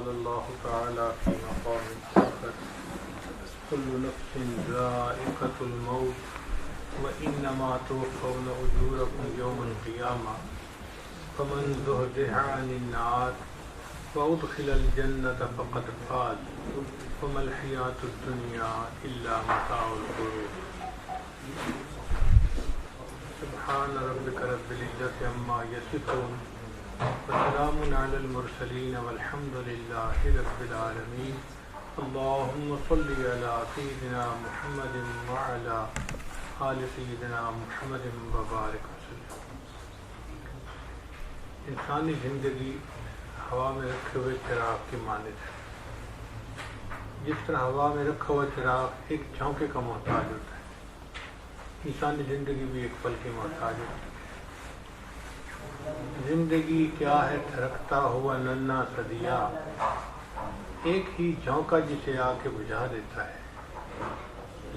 قال الله تعالى في مقام آخر كل نفس ذائقة الموت وإنما توفون أجوركم يوم القيامة فمن زحزح عن النار وأدخل الجنة فقد فاز وما الحياة الدنيا إلا متاع الغرور. سبحان ربك رب العزة عما يصفون وسلام على المرسلين والحمد لله رب العالمين. اللهم صل على سيدنا محمد وعلى آل سيدنا محمد وبارك وسلم. انسانی زندگی ہوا میں رکھے ہوئے چراغ کی مانند ہے. جس طرح ہوا میں رکھا ہوا چراغ ایک جھونکے کا محتاج ہوتا ہے، انسانی زندگی بھی ایک پل کی محتاج ہوتی ہے. زندگی کیا ہے تھرکتا ہوا ننا صدیا، ایک ہی جھونکا جسے آ کے بجھا دیتا ہے.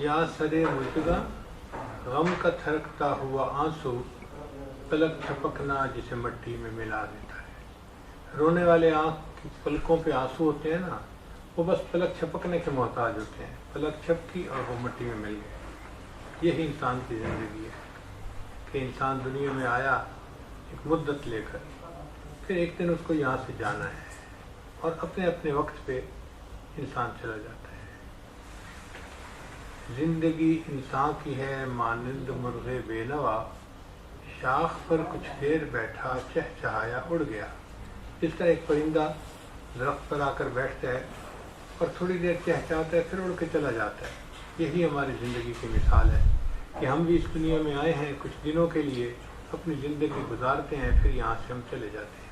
یا سرے مژگاں غم کا تھرکتا ہوا آنسو، پلک چھپکنا جسے مٹی میں ملا دیتا ہے. رونے والے آنکھ کی پلکوں پہ آنسو ہوتے ہیں نا، وہ بس پلک چھپکنے کے محتاج ہوتے ہیں. پلک چھپکی اور وہ مٹی میں مل گئے. یہی انسان کی زندگی ہے کہ انسان دنیا میں آیا ایک مدت لے کر، پھر ایک دن اس کو یہاں سے جانا ہے اور اپنے اپنے وقت پہ انسان چلا جاتا ہے. زندگی انسان کی ہے مانند مرغ بے نوا، شاخ پر کچھ دیر بیٹھا چہچہایا اڑ گیا. اس طرح ایک پرندہ درخت پر آ کر بیٹھتا ہے اور تھوڑی دیر چہچہاتا ہے پھر اڑ کے چلا جاتا ہے. یہی ہماری زندگی کی مثال ہے کہ ہم بھی اس دنیا میں آئے ہیں، کچھ دنوں کے لیے اپنی زندگی گزارتے ہیں، پھر یہاں سے ہم چلے جاتے ہیں.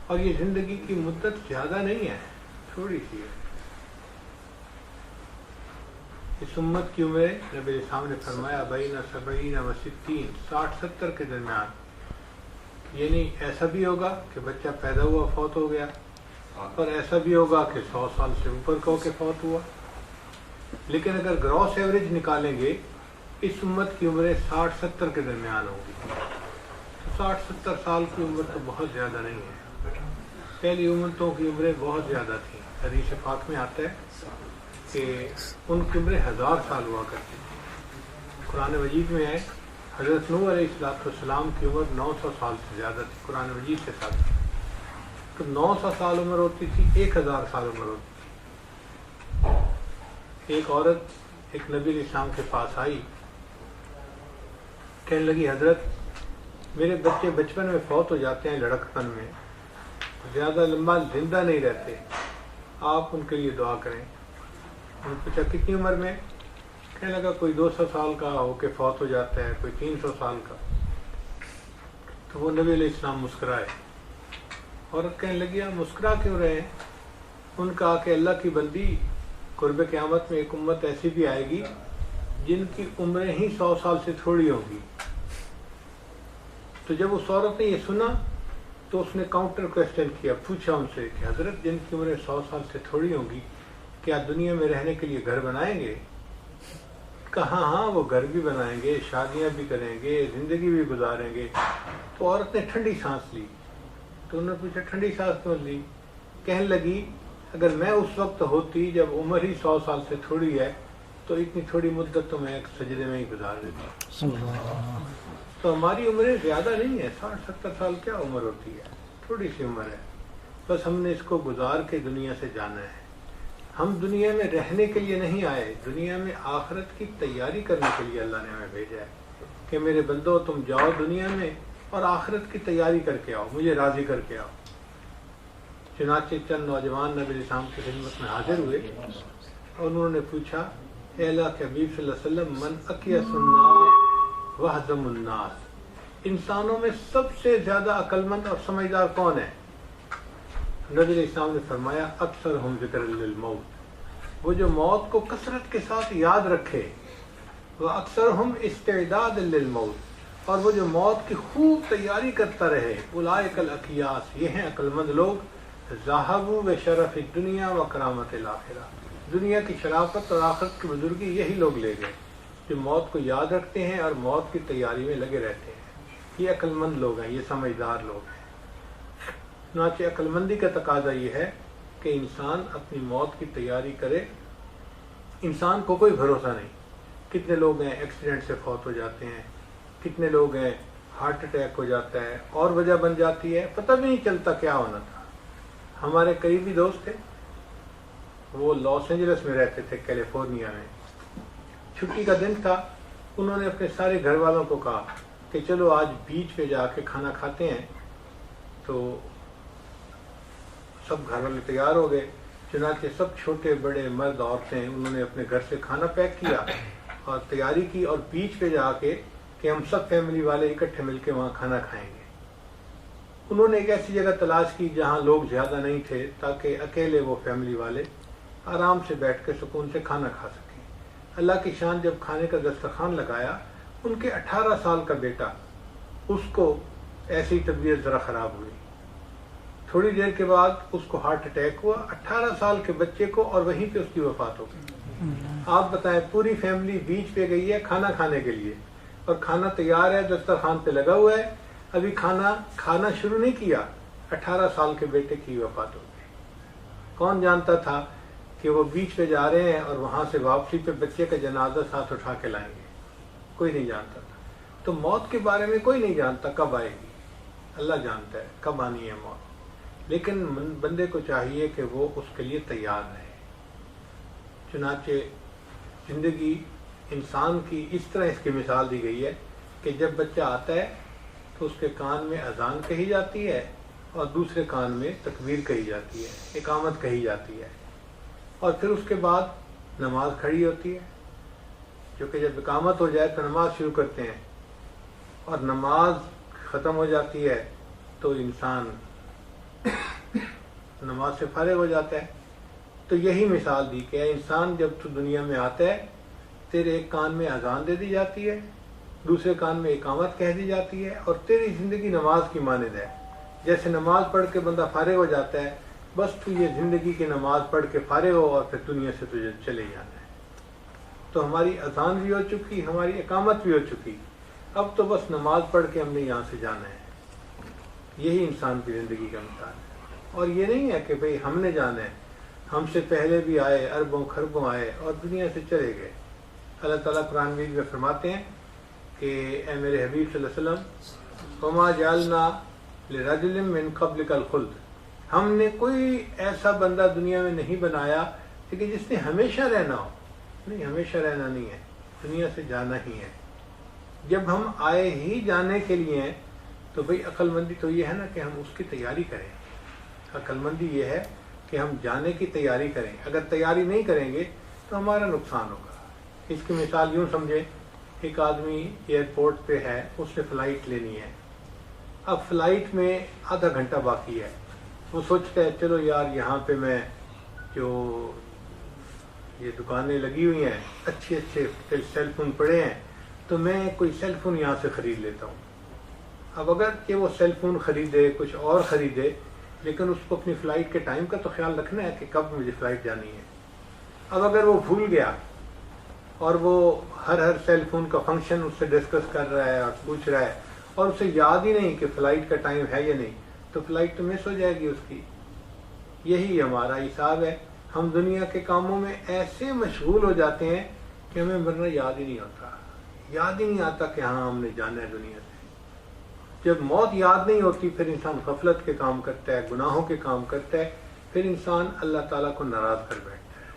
اور یہ زندگی کی مدت زیادہ نہیں ہے، تھوڑی سی ہے. اس امت کی عمریں نبی اسلام نے فرمایا بین 70 و 60، 60-70 کے درمیان. یعنی ایسا بھی ہوگا کہ بچہ پیدا ہوا فوت ہو گیا، اور ایسا بھی ہوگا کہ 100 سال سے اوپر کا ہو کے فوت ہوا. لیکن اگر گراس ایوریج نکالیں گے اس امت کی عمریں 60-70 کے درمیان ہوگی. 60-70 سال کی عمر تو بہت زیادہ نہیں ہے. پہلی امتوں کی عمریں بہت زیادہ تھیں. حدیث پاک میں آتا ہے کہ ان کی عمریں 1000 سال ہوا کرتی تھی. قرآن مجید میں ہے حضرت نوح علیہ السلام کی عمر 900 سال سے زیادہ تھی. قرآن مجید کے ساتھ تو 900 سال عمر ہوتی تھی، 1000 سال عمر ہوتی تھی. ایک عورت ایک نبی علیہ السلام کے پاس آئی، کہنے لگی حضرت میرے بچے بچپن میں فوت ہو جاتے ہیں، لڑکپن میں زیادہ لمبا زندہ نہیں رہتے، آپ ان کے لیے دعا کریں. انہوں نے پوچھا کتنی عمر میں؟ کہنے لگا کوئی 200 سال کا ہو کے فوت ہو جاتا ہے، کوئی 300 سال کا. تو وہ نبی علیہ السلام مسکرائے. عورت کہنے لگی آپ مسکرا کیوں رہے ہیں؟ ان کہا کہ اللہ کی بندی، قرب قیامت میں ایک امت ایسی بھی آئے گی جن کی عمریں ہی 100 سال سے تھوڑی ہوں گی. تو جب اس عورت نے یہ سنا تو اس نے کاؤنٹر کوشچن کیا، پوچھا ان سے کہ حضرت جن کی عمریں 100 سال سے تھوڑی ہوں گی کیا دنیا میں رہنے کے لیے گھر بنائیں گے؟ کہا ہاں وہ گھر بھی بنائیں گے، شادیاں بھی کریں گے، زندگی بھی گزاریں گے. تو عورت نے ٹھنڈی سانس لی. تو انہوں نے پوچھا ٹھنڈی سانس کیوں لی؟ کہنے لگی اگر میں اس وقت ہوتی جب عمر ہی 100 سال سے تھوڑی ہے تو اتنی تھوڑی مدت تو میں ایک سجدے میں ہی گزار دیتا. تو ہماری عمریں زیادہ نہیں ہے، 60-70 سال کیا عمر ہوتی ہے، تھوڑی سی عمر ہے. بس ہم نے اس کو گزار کے دنیا سے جانا ہے. ہم دنیا میں رہنے کے لیے نہیں آئے، دنیا میں آخرت کی تیاری کرنے کے لیے اللہ نے ہمیں بھیجا ہے کہ میرے بندو تم جاؤ دنیا میں اور آخرت کی تیاری کر کے آؤ، مجھے راضی کر کے آؤ. چنانچہ چند نوجوان نبی علیہ السلام کی خدمت میں حاضر ہوئے اور انہوں نے پوچھا اے اللہ کے حبیب صلی اللہ علیہ وسلم من اکیس الناس وحزم الناس، انسانوں میں سب سے زیادہ عقل مند اور سمجھدار کون ہے؟ نبی علیہ السلام نے فرمایا اکثرہم ذکر للموت، وہ جو موت کو کثرت کے ساتھ یاد رکھے. وہ اکثرہم استعداد للموت، اور وہ جو موت کی خوب تیاری کرتا رہے. اولئک الاکیاس، یہ ہیں عقل مند لوگ. ذہبوا بشرف الدنیا و کرامت الآخرہ، دنیا کی شرافت اور آخرت کی بزرگی یہی لوگ لے گئے جو موت کو یاد رکھتے ہیں اور موت کی تیاری میں لگے رہتے ہیں. یہ عقل مند لوگ ہیں، یہ سمجھدار لوگ ہیں. چنانچہ عقل مندی کا تقاضا یہ ہے کہ انسان اپنی موت کی تیاری کرے. انسان کو کوئی بھروسہ نہیں. کتنے لوگ ہیں ایکسیڈنٹ سے فوت ہو جاتے ہیں, کتنے لوگ ہیں ہارٹ اٹیک ہو جاتا ہے, اور وجہ بن جاتی ہے, پتہ بھی نہیں چلتا کیا ہونا تھا. ہمارے قریبی دوست تھے, وہ لاس اینجلس میں رہتے تھے, کیلیفورنیا میں. چھٹی کا دن تھا, انہوں نے اپنے سارے گھر والوں کو کہا کہ چلو آج بیچ پہ جا کے کھانا کھاتے ہیں. تو سب گھر والے تیار ہو گئے. چنانچہ سب چھوٹے بڑے مرد عورتیں انہوں نے اپنے گھر سے کھانا پیک کیا اور تیاری کی, اور بیچ پہ جا کے کہ ہم سب فیملی والے اکٹھے مل کے وہاں کھانا کھائیں گے. انہوں نے ایک ایسی جگہ تلاش کی جہاں لوگ زیادہ نہیں تھے, تاکہ اکیلے وہ فیملی والے آرام سے بیٹھ کے سکون سے کھانا کھا سکیں. اللہ کی شان, جب کھانے کا دسترخوان لگایا, ان کے 18 سال کا بیٹا, اس کو ایسی طبیعت ذرا خراب ہوئی. تھوڑی دیر کے بعد اس کو ہارٹ اٹیک ہوا, 18 سال کے بچے کو, اور وہیں پہ اس کی وفات ہو گئی. آپ بتائیں, پوری فیملی بیچ پہ گئی ہے کھانا کھانے کے لیے, اور کھانا تیار ہے, دسترخوان پہ لگا ہوا ہے, ابھی کھانا شروع نہیں کیا, 18 سال کے بیٹے کی وفات ہو گئی. کون جانتا تھا کہ وہ بیچ پہ جا رہے ہیں اور وہاں سے واپسی پہ بچے کا جنازہ ساتھ اٹھا کے لائیں گے؟ کوئی نہیں جانتا تھا. تو موت کے بارے میں کوئی نہیں جانتا کب آئے گی, اللہ جانتا ہے کب آنی ہے موت. لیکن بندے کو چاہیے کہ وہ اس کے لیے تیار رہے. چنانچہ زندگی انسان کی اس طرح اس کی مثال دی گئی ہے کہ جب بچہ آتا ہے تو اس کے کان میں اذان کہی جاتی ہے, اور دوسرے کان میں تکبیر کہی جاتی ہے, اقامت کہی جاتی ہے, اور پھر اس کے بعد نماز کھڑی ہوتی ہے. جو کہ جب اقامت ہو جائے تو نماز شروع کرتے ہیں, اور نماز ختم ہو جاتی ہے تو انسان نماز سے فارغ ہو جاتا ہے. تو یہی مثال دی کہ انسان جب تو دنیا میں آتا ہے, تیرے ایک کان میں اذان دے دی جاتی ہے, دوسرے کان میں اقامت کہہ دی جاتی ہے, اور تیری زندگی نماز کی مانند ہے. جیسے نماز پڑھ کے بندہ فارغ ہو جاتا ہے, بس تو یہ زندگی کی نماز پڑھ کے فارغ ہو اور پھر دنیا سے تجھے چلے جانا ہے. تو ہماری اذان بھی ہو چکی, ہماری اقامت بھی ہو چکی, اب تو بس نماز پڑھ کے ہم نے یہاں سے جانا ہے. یہی انسان کی زندگی کا مثال ہے. اور یہ نہیں ہے کہ بھئی ہم نے جانا ہے, ہم سے پہلے بھی آئے, اربوں خربوں آئے اور دنیا سے چلے گئے. اللہ تعالیٰ قرآن مجید میں فرماتے ہیں کہ اے میرے حبیب صلی اللہ علیہ وسلم, وما جعلنا لرجل من قبلک الخلد, ہم نے کوئی ایسا بندہ دنیا میں نہیں بنایا کہ جس نے ہمیشہ رہنا ہو. نہیں, ہمیشہ رہنا نہیں ہے, دنیا سے جانا ہی ہے. جب ہم آئے ہی جانے کے لیے ہیں تو بھئی عقل مندی تو یہ ہے نا کہ ہم اس کی تیاری کریں. عقل مندی یہ ہے کہ ہم جانے کی تیاری کریں. اگر تیاری نہیں کریں گے تو ہمارا نقصان ہوگا. اس کی مثال یوں سمجھیں, ایک آدمی ایئرپورٹ پہ ہے, اس نے فلائٹ لینی ہے. اب فلائٹ میں آدھا گھنٹہ باقی ہے. وہ سوچتا ہے چلو یار یہاں پہ میں جو یہ دکانیں لگی ہوئی ہیں, اچھے سیل فون پڑے ہیں, تو میں کوئی سیل فون یہاں سے خرید لیتا ہوں. اب اگر کہ وہ سیل فون خریدے, کچھ اور خریدے, لیکن اس کو اپنی فلائٹ کے ٹائم کا تو خیال رکھنا ہے کہ کب مجھے فلائٹ جانی ہے. اب اگر وہ بھول گیا اور وہ ہر سیل فون کا فنکشن اس سے ڈسکس کر رہا ہے اور پوچھ رہا ہے, اور اسے یاد ہی نہیں کہ فلائٹ کا ٹائم ہے یا نہیں, تو فلائٹ تو مس ہو جائے گی اس کی. یہی ہمارا حساب ہے. ہم دنیا کے کاموں میں ایسے مشغول ہو جاتے ہیں کہ ہمیں مرنا یاد ہی نہیں ہوتا, یاد ہی نہیں آتا کہ ہاں ہم نے جانا ہے دنیا سے. جب موت یاد نہیں ہوتی پھر انسان غفلت کے کام کرتا ہے, گناہوں کے کام کرتا ہے, پھر انسان اللہ تعالیٰ کو ناراض کر بیٹھتا ہے.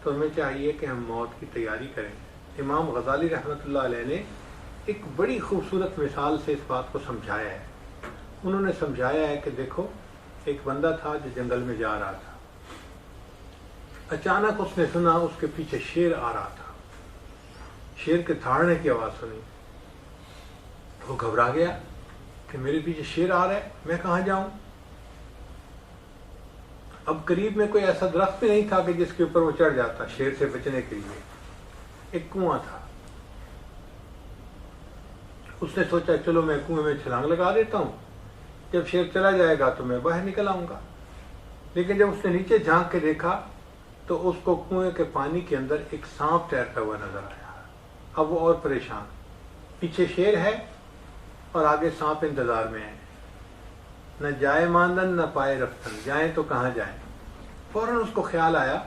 تو ہمیں چاہیے کہ ہم موت کی تیاری کریں. امام غزالی رحمۃ اللہ علیہ نے ایک بڑی خوبصورت مثال سے اس بات کو سمجھایا ہے. انہوں نے سمجھایا ہے کہ دیکھو, ایک بندہ تھا جو جنگل میں جا رہا تھا. اچانک اس نے سنا اس کے پیچھے شیر آ رہا تھا. شیر کے دھاڑنے کی آواز سنی, وہ گھبرا گیا کہ میرے پیچھے شیر آ رہا ہے, میں کہاں جاؤں. اب قریب میں کوئی ایسا درخت بھی نہیں تھا کہ جس کے اوپر وہ چڑھ جاتا شیر سے بچنے کے لیے. ایک کنواں تھا. اس نے سوچا چلو میں کنویں میں چھلانگ لگا دیتا ہوں, جب شیر چلا جائے گا تو میں باہر نکل آؤں گا. لیکن جب اس نے نیچے جھانک کے دیکھا تو اس کو کنویں کے پانی کے اندر ایک سانپ تیرتا ہوا نظر آیا. اب وہ اور پریشان, پیچھے شیر ہے اور آگے سانپ انتظار میں ہے. نہ جائے ماندن نہ پائے رفتن, جائیں تو کہاں جائیں. فوراً اس کو خیال آیا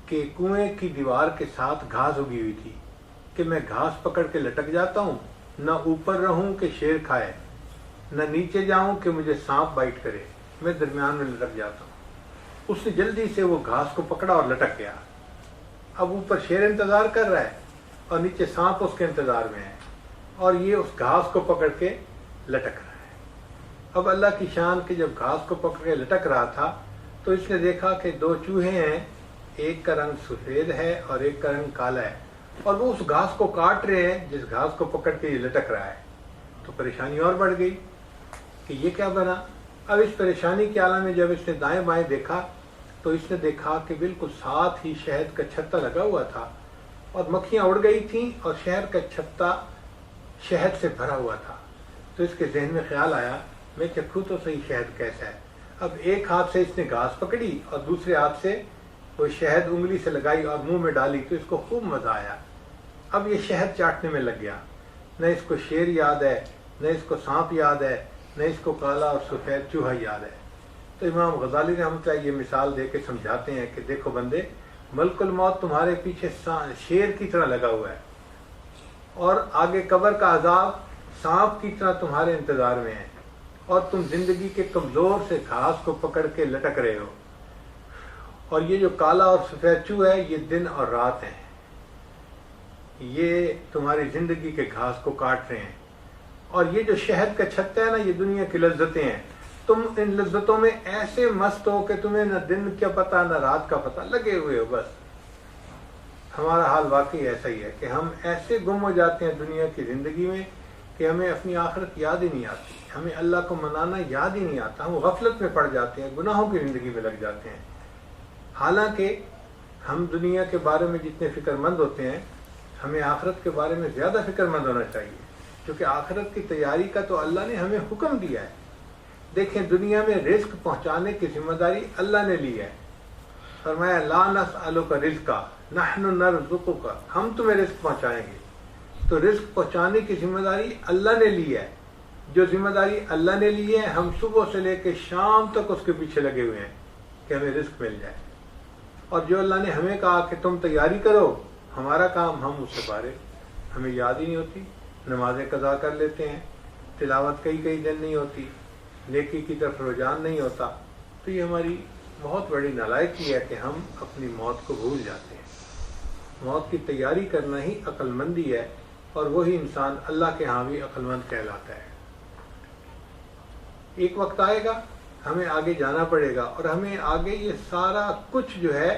کہ کنویں کی دیوار کے ساتھ گھاس اگی ہوئی تھی کہ میں گھاس پکڑ کے لٹک جاتا ہوں، نہ اوپر رہوں کہ شیر کھائے، نہ نیچے جاؤں کہ مجھے سانپ بائٹ کرے، میں درمیان میں لٹک جاتا ہوں۔ اس نے جلدی سے وہ گھاس کو پکڑا اور لٹک گیا۔ اب اوپر شیر انتظار کر رہا ہے اور نیچے سانپ اس کے انتظار میں ہے، اور یہ اس گھاس کو پکڑ کے لٹک رہا ہے۔ اب اللہ کی شان کہ جب گھاس کو پکڑ کے لٹک رہا تھا تو اس نے دیکھا کہ دو چوہے ہیں، ایک کا رنگ سفید ہے اور ایک کا رنگ کالا ہے، اور وہ اس گھاس کو کاٹ رہے ہیں جس گھاس کو پکڑ کے یہ لٹک رہا ہے۔ تو پریشانی اور بڑھ گئی کہ یہ کیا بنا۔ اب اس پریشانی کے عالم میں جب اس نے دائیں بائیں دیکھا تو اس نے دیکھا کہ بالکل ساتھ ہی شہد کا چھتا لگا ہوا تھا اور مکھیاں اڑ گئی تھیں اور شہر کا چھتا شہد سے بھرا ہوا تھا۔ تو اس کے ذہن میں خیال آیا میں چکھوں تو صحیح شہد کیسا ہے۔ اب ایک ہاتھ سے اس نے گھاس پکڑی اور دوسرے ہاتھ سے وہ شہد انگلی سے لگائی اور منہ میں ڈالی تو اس کو خوب مزہ آیا۔ اب یہ شہد چاٹنے میں لگ گیا، نہ اس کو شیر یاد ہے، نہ اس کو سانپ یاد ہے، نہ اس کو کالا اور سفید چوہا یاد ہے۔ تو امام غزالی رحمۃ اللہ یہ مثال دے کے سمجھاتے ہیں کہ دیکھو بندے، ملک الموت تمہارے پیچھے شیر کی طرح لگا ہوا ہے، اور آگے قبر کا عذاب سانپ کی طرح تمہارے انتظار میں ہے، اور تم زندگی کے کمزور سے گھاس کو پکڑ کے لٹک رہے ہو، اور یہ جو کالا اور سفید چوہا ہے یہ دن اور رات ہیں، یہ تمہاری زندگی کے گھاس کو کاٹ رہے ہیں، اور یہ جو شہد کا چھتا ہے نا یہ دنیا کی لذتیں ہیں، تم ان لذتوں میں ایسے مست ہو کہ تمہیں نہ دن کا پتہ نہ رات کا پتہ، لگے ہوئے ہو بس۔ ہمارا حال واقعی ایسا ہی ہے کہ ہم ایسے گم ہو جاتے ہیں دنیا کی زندگی میں کہ ہمیں اپنی آخرت یاد ہی نہیں آتی، ہمیں اللہ کو منانا یاد ہی نہیں آتا، ہم غفلت میں پڑ جاتے ہیں، گناہوں کی زندگی میں لگ جاتے ہیں۔ حالانکہ ہم دنیا کے بارے میں جتنے فکر مند ہوتے ہیں ہمیں آخرت کے بارے میں زیادہ فکر مند ہونا چاہیے، کیونکہ آخرت کی تیاری کا تو اللہ نے ہمیں حکم دیا ہے۔ دیکھیں دنیا میں رزق پہنچانے کی ذمہ داری اللہ نے لی ہے، فرمایا لا نسألک رزقا نحن نرزقک، ہم تمہیں رزق پہنچائیں گے۔ تو رزق پہنچانے کی ذمہ داری اللہ نے لی ہے، جو ذمہ داری اللہ نے لی ہے ہم صبح سے لے کے شام تک اس کے پیچھے لگے ہوئے ہیں کہ ہمیں رزق مل جائے، اور جو اللہ نے ہمیں کہا کہ تم تیاری کرو، ہمارا کام ہم اس سے فارغ، ہمیں یاد ہی نہیں ہوتی، نمازیں قضا کر لیتے ہیں، تلاوت کئی دن نہیں ہوتی، نیکی کی طرف رجحان نہیں ہوتا۔ تو یہ ہماری بہت بڑی نالائکی ہے کہ ہم اپنی موت کو بھول جاتے ہیں۔ موت کی تیاری کرنا ہی عقل مندی ہے، اور وہی انسان اللہ کے ہاں بھی عقل مند کہلاتا ہے۔ ایک وقت آئے گا ہمیں آگے جانا پڑے گا، اور ہمیں آگے یہ سارا کچھ جو ہے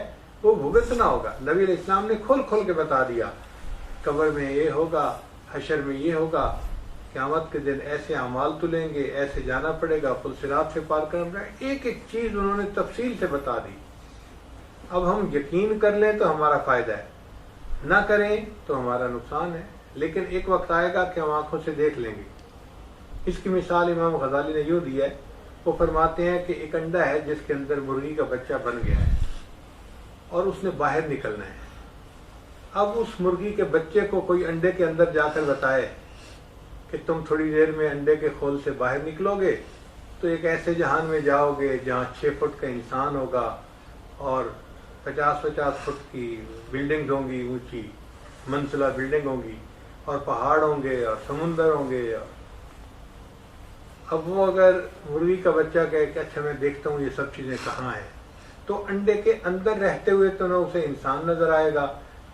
وہ بھگتنا ہوگا۔ نبی علیہ السلام نے کھول کے بتا دیا، قبر میں یہ ہوگا، حشر میں یہ ہوگا، قیامت کے دن ایسے اعمال تلیں گے، ایسے جانا پڑے گا، پل صراط سے پار کرنا پڑے گا، ایک ایک چیز انہوں نے تفصیل سے بتا دی۔ اب ہم یقین کر لیں تو ہمارا فائدہ ہے، نہ کریں تو ہمارا نقصان ہے، لیکن ایک وقت آئے گا کہ ہم آنکھوں سے دیکھ لیں گے۔ اس کی مثال امام غزالی نے یوں دی ہے، وہ فرماتے ہیں کہ ایک انڈا ہے جس کے اندر مرغی کا بچہ بن گیا ہے اور اس نے باہر نکلنا ہے۔ اب اس مرغی کے بچے کو کوئی انڈے کے اندر جا کر بتائے کہ تم تھوڑی دیر میں انڈے کے کھول سے باہر نکلو گے تو ایک ایسے جہان میں جاؤ گے جہاں 6 فٹ کا انسان ہوگا اور 50 فٹ کی بلڈنگ ہوں گی، اونچی منزلہ بلڈنگ ہوں گی، اور پہاڑ ہوں گے اور سمندر ہوں گے۔ اب وہ اگر مرغی کا بچہ کہے کہ اچھا میں دیکھتا ہوں یہ سب چیزیں کہاں ہیں، تو انڈے کے اندر رہتے ہوئے تو نہ اسے انسان نظر آئے گا،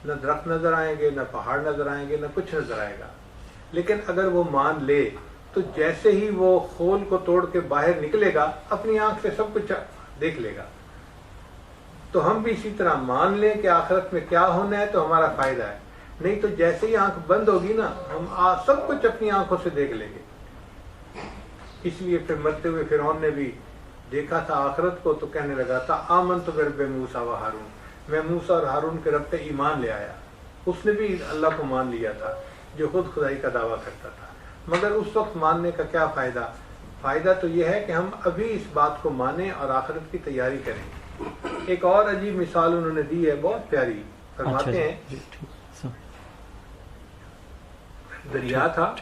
نہ درخت نظر آئیں گے، نہ پہاڑ نظر آئیں گے، نہ کچھ نظر آئے گا۔ لیکن اگر وہ مان لے تو جیسے ہی وہ خول کو توڑ کے باہر نکلے گا اپنی آنکھ سے سب کچھ دیکھ لے گا۔ تو ہم بھی اسی طرح مان لیں کہ آخرت میں کیا ہونا ہے تو ہمارا فائدہ ہے، نہیں تو جیسے ہی آنکھ بند ہوگی نا ہم سب کچھ اپنی آنکھوں سے دیکھ لیں گے۔ اس لیے پھر مرتے ہوئے فرعون نے بھی دیکھا تھا آخرت کو تو کہنے لگا تھا آمنت برب موسیٰ و ہارون، میں موسیٰ اور ہارون کے رب پہ ایمان لے آیا۔ اس نے بھی اللہ کو مان لیا تھا جو خود خدائی کا دعویٰ کرتا تھا، مگر اس وقت ماننے کا کیا فائدہ؟ فائدہ تو یہ ہے کہ ہم ابھی اس بات کو مانیں اور آخرت کی تیاری کریں۔ ایک اور عجیب مثال انہوں نے دی ہے، بہت پیاری، فرماتے ہیں دریا تھا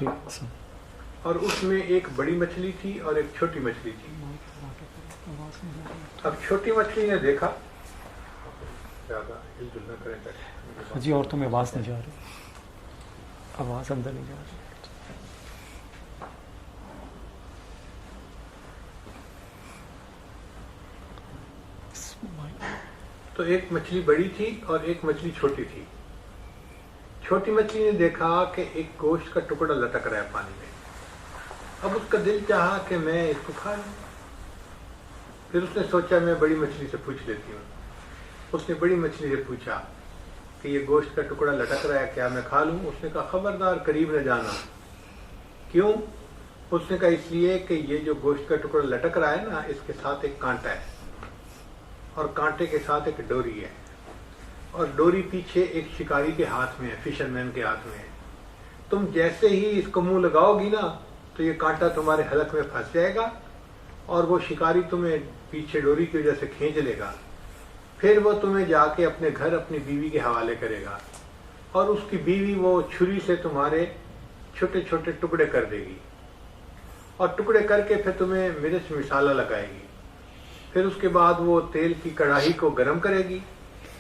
اور اس میں ایک بڑی مچھلی تھی اور ایک چھوٹی مچھلی تھی۔ اب چھوٹی مچھلی نے دیکھا، زیادہ ہل جل نہ کریں جی، عورتوں میں آواز نہیں جا رہی، آواز اندر نہیں جا رہی. تو ایک مچھلی بڑی تھی اور ایک مچھلی چھوٹی تھی. چھوٹی مچھلی نے دیکھا کہ ایک گوشت کا ٹکڑا لٹک رہا ہے پانی میں. اب اس کا دل چاہا کہ میں اس کو کھا لوں. پھر اس نے سوچا میں بڑی مچھلی سے پوچھ لیتی ہوں. اس نے بڑی مچھلی سے پوچھا کہ یہ گوشت کا ٹکڑا لٹک رہا ہے، کیا میں کھا لوں؟ اس نے کہا خبردار قریب نہ جانا. کیوں؟ اس نے کہا اس لیے کہ یہ جو گوشت کا ٹکڑا لٹک رہا ہے نا، اس کے ساتھ ایک کانٹا ہے اور کانٹے کے ساتھ ایک ڈوری ہے، اور ڈوری پیچھے ایک شکاری کے ہاتھ میں ہے، فشر مین کے ہاتھ میں ہے. تم جیسے ہی اس کو منہ لگاؤ گی نا تو یہ کانٹا تمہارے حلق میں پھنس جائے گا اور وہ شکاری تمہیں پیچھے ڈوری کی وجہ سے کھینچ لے گا. پھر وہ تمہیں جا کے اپنے گھر اپنی بیوی کے حوالے کرے گا اور اس کی بیوی وہ چھری سے تمہارے چھوٹے چھوٹے ٹکڑے کر دے گی اور ٹکڑے کر کے پھر تمہیں مرچ مسالہ لگائے گی. پھر اس کے بعد وہ تیل کی کڑاہی کو گرم کرے گی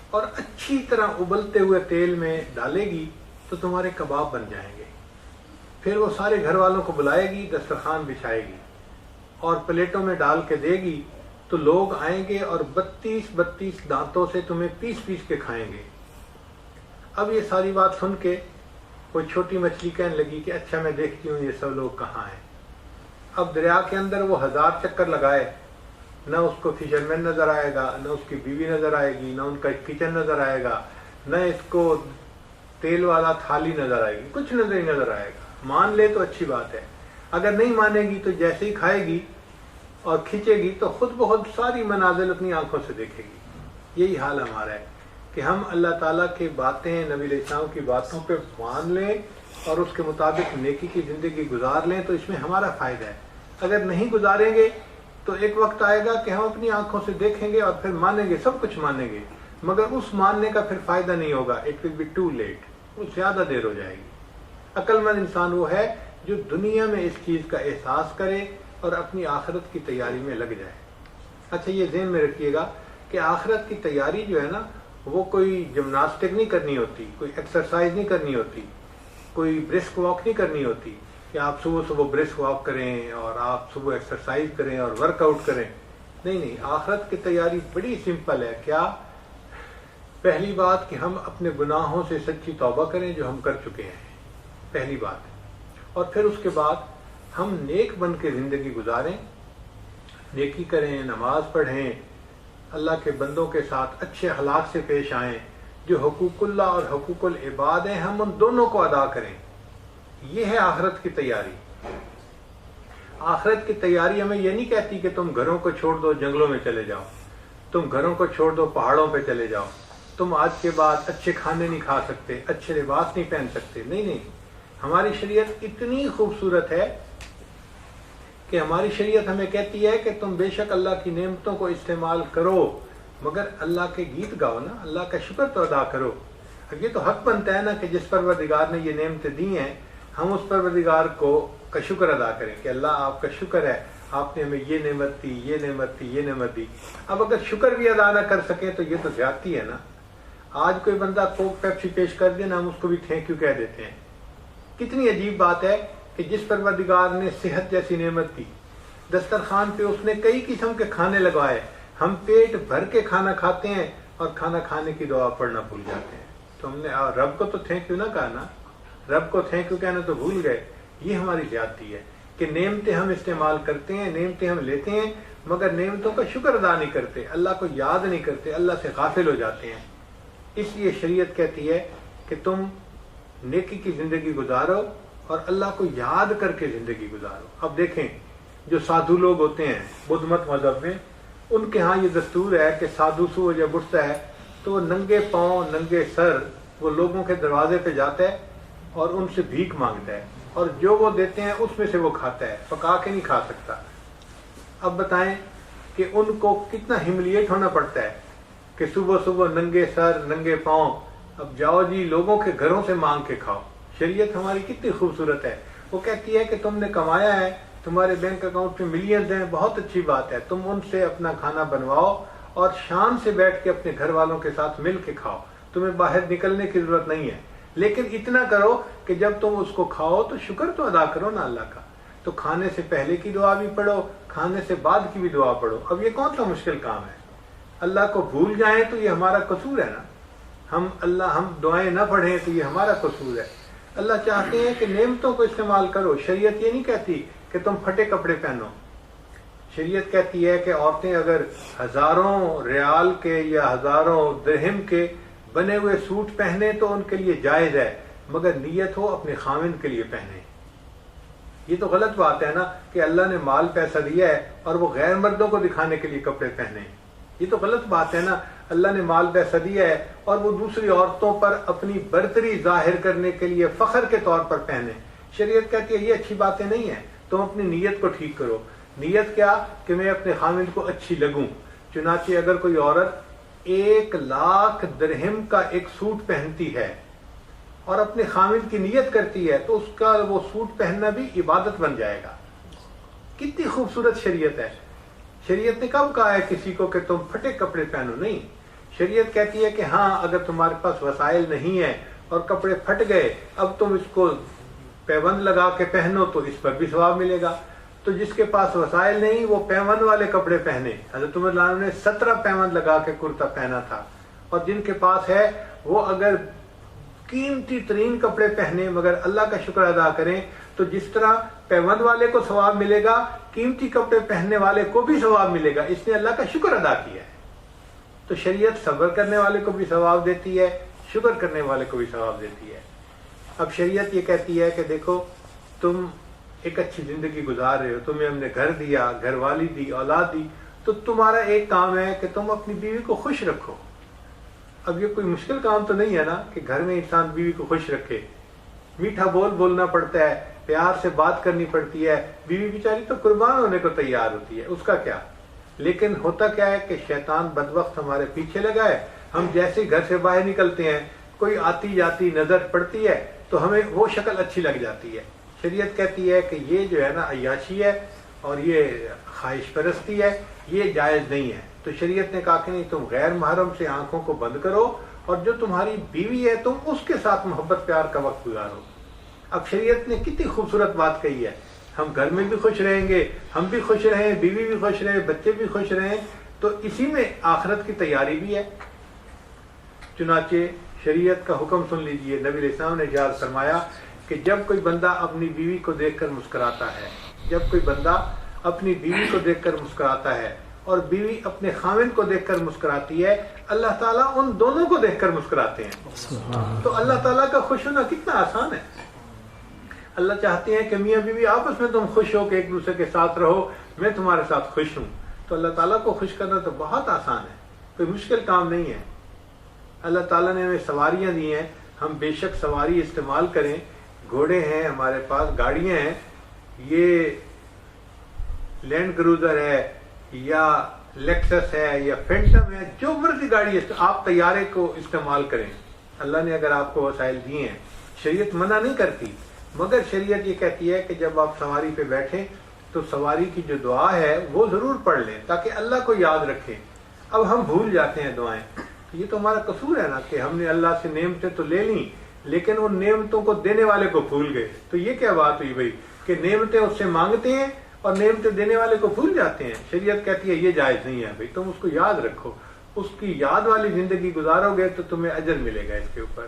اور اچھی طرح ابلتے ہوئے تیل میں ڈالے گی تو تمہارے کباب بن جائیں گے. پھر وہ سارے گھر والوں کو بلائے گی، دسترخوان بچھائے گی اور پلیٹوں میں ڈال کے دے گی تو لوگ آئیں گے اور 32 دانتوں سے تمہیں پیس پیس کے کھائیں گے. اب یہ ساری بات سن کے وہ چھوٹی مچھلی کہنے لگی کہ اچھا میں دیکھتی ہوں یہ سب لوگ کہاں ہیں. اب دریا کے اندر وہ 1000 چکر لگائے، نہ اس کو فشرمین نظر آئے گا، نہ اس کی بیوی نظر آئے گی، نہ ان کا کچن نظر آئے گا، نہ اس کو تیل والا تھالی نظر آئے گی، کچھ نظر آئے گا. مان لے تو اچھی بات ہے، اگر نہیں مانے گی تو جیسے ہی کھائے گی اور کھینچے گی تو خود بخود ساری مناظر اپنی آنکھوں سے دیکھے گی. یہی حال ہمارا ہے کہ ہم اللہ تعالیٰ کی باتیں، نبی علیہ السلام کی باتوں پہ مان لیں اور اس کے مطابق نیکی کی زندگی گزار لیں تو اس میں ہمارا فائدہ ہے. اگر نہیں گزاریں گے تو ایک وقت آئے گا کہ ہم اپنی آنکھوں سے دیکھیں گے اور پھر مانیں گے، سب کچھ مانیں گے، مگر اس ماننے کا پھر فائدہ نہیں ہوگا. It will be too late, وہ زیادہ دیر ہو جائے گی. عقل مند انسان وہ ہے جو دنیا میں اس چیز کا احساس کرے اور اپنی آخرت کی تیاری میں لگ جائے. اچھا یہ ذہن میں رکھیے گا کہ آخرت کی تیاری جو ہے نا وہ کوئی جمناسٹک نہیں کرنی ہوتی، کوئی ایکسرسائز نہیں کرنی ہوتی، کوئی برسک واک نہیں کرنی ہوتی کہ آپ صبح برسک واک کریں اور آپ صبح ایکسرسائز کریں اور ورک آؤٹ کریں. نہیں، آخرت کی تیاری بڑی سمپل ہے. کیا؟ پہلی بات کہ ہم اپنے گناہوں سے سچی توبہ کریں جو ہم کر چکے ہیں، پہلی بات. اور پھر اس کے بعد ہم نیک بن کے زندگی گزاریں، نیکی کریں، نماز پڑھیں، اللہ کے بندوں کے ساتھ اچھے اخلاق سے پیش آئیں. جو حقوق اللہ اور حقوق العباد ہیں ہم ان دونوں کو ادا کریں. یہ ہے آخرت کی تیاری. آخرت کی تیاری ہمیں یہ نہیں کہتی کہ تم گھروں کو چھوڑ دو جنگلوں میں چلے جاؤ، تم گھروں کو چھوڑ دو پہاڑوں پہ چلے جاؤ، تم آج کے بعد اچھے کھانے نہیں کھا سکتے، اچھے لباس نہیں پہن سکتے. نہیں، ہماری شریعت اتنی خوبصورت ہے کہ ہماری شریعت ہمیں کہتی ہے کہ تم بے شک اللہ کی نعمتوں کو استعمال کرو مگر اللہ کے گیت گاؤ نا، اللہ کا شکر تو ادا کرو. اب یہ تو حق بنتا ہے نا کہ جس پروردگار نے یہ نعمتیں دی ہیں ہم اس پروردگار کا شکر ادا کریں کہ اللہ آپ کا شکر ہے، آپ نے ہمیں یہ نعمت دی، یہ نعمت دی، یہ نعمت دی. اب اگر شکر بھی ادا نہ کر سکیں تو یہ تو زیادتی ہے نا. آج کوئی بندہ کوک پیپسی پیش کر دے نا ہم اس کو بھی تھینک یو کہہ دیتے ہیں. کتنی عجیب بات ہے کہ جس پروردگار نے صحت جیسی نعمت دی، دسترخوان پہ اس نے کئی قسم کے کھانے لگوائے، ہم پیٹ بھر کے کھانا کھاتے ہیں اور کھانا کھانے کی دعا پڑھنا بھول جاتے ہیں. تو ہم نے رب کو تو تھینک یو نہ کہا نا، رب کو تھینک یو کہنا تو بھول گئے. یہ ہماری زیادتی ہے کہ نعمتیں ہم استعمال کرتے ہیں، نعمتیں ہم لیتے ہیں مگر نعمتوں کا شکر ادا نہیں کرتے، اللہ کو یاد نہیں کرتے، اللہ سے غافل ہو جاتے ہیں. اس لیے شریعت کہتی ہے کہ تم نیکی کی زندگی گزارو اور اللہ کو یاد کر کے زندگی گزارو. اب دیکھیں جو سادھو لوگ ہوتے ہیں بدھ مت مذہب میں، ان کے ہاں یہ دستور ہے کہ سادھو سو جب اٹھتا ہے تو وہ ننگے پاؤں ننگے سر وہ لوگوں کے دروازے پہ جاتا ہے اور ان سے بھیک مانگتا ہے اور جو وہ دیتے ہیں اس میں سے وہ کھاتا ہے، پکا کے نہیں کھا سکتا. اب بتائیں کہ ان کو کتنا ہیملیٹ ہونا پڑتا ہے کہ صبح ننگے سر ننگے پاؤں. اب جاؤ جی لوگوں کے گھروں سے مانگ کے کھاؤ. شریعت ہماری کتنی خوبصورت ہے، وہ کہتی ہے کہ تم نے کمایا ہے تمہارے بینک اکاؤنٹ میں ملینز ہیں، بہت اچھی بات ہے، تم ان سے اپنا کھانا بنواؤ اور شان سے بیٹھ کے اپنے گھر والوں کے ساتھ مل کے کھاؤ، تمہیں باہر نکلنے کی ضرورت نہیں ہے، لیکن اتنا کرو کہ جب تم اس کو کھاؤ تو شکر تو ادا کرو نا اللہ کا۔ تو کھانے سے پہلے کی دعا بھی پڑھو، کھانے سے بعد کی بھی دعا پڑھو۔ اب یہ کون سا مشکل کام ہے؟ اللہ کو بھول جائیں تو یہ ہمارا قصور ہے نا، ہم دعائیں نہ پڑھیں تو یہ ہمارا قصور ہے۔ اللہ چاہتے ہیں کہ نعمتوں کو استعمال کرو۔ شریعت یہ نہیں کہتی کہ تم پھٹے کپڑے پہنو، شریعت کہتی ہے کہ عورتیں اگر ہزاروں ریال کے یا ہزاروں درہم کے بنے ہوئے سوٹ پہنے تو ان کے لیے جائز ہے، مگر نیت ہو اپنے خاوند کے لیے پہنے۔ یہ تو غلط بات ہے نا کہ اللہ نے مال پیسہ دیا ہے اور وہ غیر مردوں کو دکھانے کے لیے کپڑے پہنے، یہ تو غلط بات ہے نا۔ اللہ نے مال پیسہ دیا ہے اور وہ دوسری عورتوں پر اپنی برتری ظاہر کرنے کے لیے فخر کے طور پر پہنے۔ شریعت کہتی ہے یہ اچھی باتیں نہیں ہیں، تم اپنی نیت کو ٹھیک کرو۔ نیت کیا کہ میں اپنے خاوند کو اچھی لگوں۔ چنانچہ اگر کوئی عورت 1,00,000 درہم کا ایک سوٹ پہنتی ہے اور اپنے خاوند کی نیت کرتی ہے تو اس کا وہ سوٹ پہننا بھی عبادت بن جائے گا۔ کتنی خوبصورت شریعت ہے۔ شریعت نے کب کہا ہے کسی کو کہ تم پھٹے کپڑے پہنو؟ نہیں، شریعت کہتی ہے کہ ہاں اگر تمہارے پاس وسائل نہیں ہیں اور کپڑے پھٹ گئے، اب تم اس کو پیوند لگا کے پہنو تو اس پر بھی ثواب ملے گا۔ تو جس کے پاس وسائل نہیں وہ پیوند والے کپڑے پہنے۔ حضرت عمر رضی اللہ عنہ نے 17 پیوند لگا کے کرتا پہنا تھا، اور جن کے پاس ہے وہ اگر قیمتی ترین کپڑے پہنے مگر اللہ کا شکر ادا کریں تو جس طرح پیوند والے کو ثواب ملے گا، قیمتی کپڑے پہننے والے کو بھی ثواب ملے گا، اس نے اللہ کا شکر ادا کیا ہے۔ تو شریعت صبر کرنے والے کو بھی ثواب دیتی ہے، شکر کرنے والے کو بھی ثواب دیتی ہے۔ اب شریعت یہ کہتی ہے کہ دیکھو تم ایک اچھی زندگی گزار رہے ہو، تمہیں ہم نے گھر دیا، گھر والی دی، اولاد دی، تو تمہارا ایک کام ہے کہ تم اپنی بیوی کو خوش رکھو۔ اب یہ کوئی مشکل کام تو نہیں ہے نا کہ گھر میں انسان بیوی کو خوش رکھے، میٹھا بول بولنا پڑتا ہے، پیار سے بات کرنی پڑتی ہے، بیوی بیچاری تو قربان ہونے کو تیار ہوتی ہے، اس کا کیا۔ لیکن ہوتا کیا ہے کہ شیطان بدبخت ہمارے پیچھے لگا ہے، ہم جیسے گھر سے باہر نکلتے ہیں کوئی آتی جاتی نظر پڑتی ہے تو ہمیں وہ شکل اچھی لگ جاتی ہے۔ شریعت کہتی ہے کہ یہ جو ہے نا عیاشی ہے اور یہ خواہش پرستی ہے، یہ جائز نہیں ہے۔ تو شریعت نے کہا کہ نہیں، تم غیر محرم سے آنکھوں کو بند کرو اور جو تمہاری بیوی ہے تم اس کے ساتھ محبت پیار کا وقت گزارو۔ اب شریعت نے کتنی خوبصورت بات کہی ہے، ہم گھر میں بھی خوش رہیں گے، ہم بھی خوش رہیں، بیوی بھی خوش رہے، بچے بھی خوش رہیں، تو اسی میں آخرت کی تیاری بھی ہے۔ چنانچہ شریعت کا حکم سن لیجئے، نبی علیہ السلام نے ارشاد فرمایا کہ جب کوئی بندہ اپنی بیوی کو دیکھ کر مسکراتا ہے، جب کوئی بندہ اپنی بیوی کو دیکھ کر مسکراتا ہے اور بیوی اپنے خاوند کو دیکھ کر مسکراتی ہے، اللہ تعالیٰ ان دونوں کو دیکھ کر مسکراتے ہیں۔ تو اللہ تعالیٰ کا خوش ہونا کتنا آسان ہے۔ اللہ چاہتے ہیں کہ میاں بیوی آپس میں تم خوش ہو کے ایک دوسرے کے ساتھ رہو، میں تمہارے ساتھ خوش ہوں۔ تو اللہ تعالیٰ کو خوش کرنا تو بہت آسان ہے، کوئی مشکل کام نہیں ہے۔ اللہ تعالیٰ نے ہمیں سواریاں دی ہیں، ہم بے شک سواری استعمال کریں، گھوڑے ہیں ہمارے پاس، گاڑیاں ہیں، یہ لینڈ کروزر ہے یا لیکسس ہے یا فینٹم ہے، جو مرضی گاڑی ہے، آپ طیارے کو استعمال کریں۔ اللہ نے اگر آپ کو وسائل دیے ہیں، شریعت منع نہیں کرتی، مگر شریعت یہ کہتی ہے کہ جب آپ سواری پہ بیٹھیں تو سواری کی جو دعا ہے وہ ضرور پڑھ لیں تاکہ اللہ کو یاد رکھیں۔ اب ہم بھول جاتے ہیں دعائیں، یہ تو ہمارا قصور ہے نا کہ ہم نے اللہ سے نعمتیں تو لے لیں لیکن ان نعمتوں کو دینے والے کو بھول گئے۔ تو یہ کیا بات ہوئی بھائی کہ نعمتیں اس سے مانگتے ہیں اور نعمتیں دینے والے کو بھول جاتے ہیں۔ شریعت کہتی ہے یہ جائز نہیں ہے بھائی، تم اس کو یاد رکھو، اس کی یاد والی زندگی گزارو گے تو تمہیں اجر ملے گا اس کے اوپر۔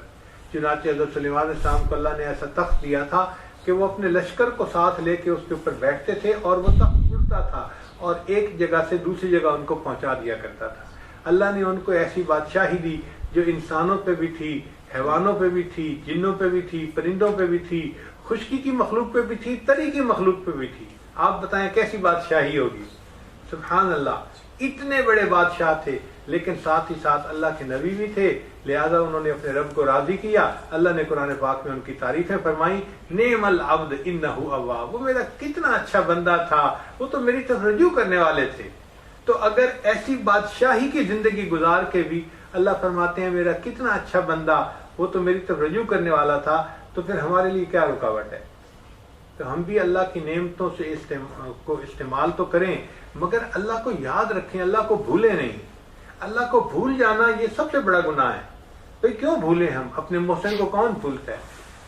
چنانچہ حضرت سلیمان علیہ السلام کو اللہ نے ایسا تخت دیا تھا کہ وہ اپنے لشکر کو ساتھ لے کے اس کے اوپر بیٹھتے تھے اور وہ تخت اڑتا تھا اور ایک جگہ سے دوسری جگہ ان کو پہنچا دیا کرتا تھا۔ اللہ نے ان کو ایسی بادشاہی دی جو انسانوں پہ بھی تھی، حیوانوں پہ بھی تھی، جنوں پہ بھی تھی، پرندوں پہ بھی تھی، خشکی کی مخلوق پہ بھی تھی، تری کی مخلوق پہ بھی تھی۔ آپ بتائیں کیسی بادشاہی ہوگی؟ سبحان اللہ، اتنے بڑے بادشاہ تھے لیکن ساتھ ہی ساتھ اللہ کے نبی بھی تھے، لہذا انہوں نے اپنے رب کو راضی کیا۔ اللہ نے قرآن پاک میں ان کی تعریفیں فرمائیں، نعم العبد انہ اواب، وہ میرا کتنا اچھا بندہ تھا، وہ تو میری طرف رجوع کرنے والے تھے۔ تو اگر ایسی بادشاہی کی زندگی گزار کے بھی اللہ فرماتے ہیں میرا کتنا اچھا بندہ، وہ تو میری طرف رجوع کرنے والا تھا، تو پھر ہمارے لیے کیا رکاوٹ ہے؟ تو ہم بھی اللہ کی نعمتوں سے کو استعمال تو کریں، مگر اللہ کو یاد رکھیں، اللہ کو بھولیں نہیں۔ اللہ کو بھول جانا یہ سب سے بڑا گناہ ہے۔ بھئی کیوں بھولیں ہم؟ اپنے محسن کو کون بھولتا ہے؟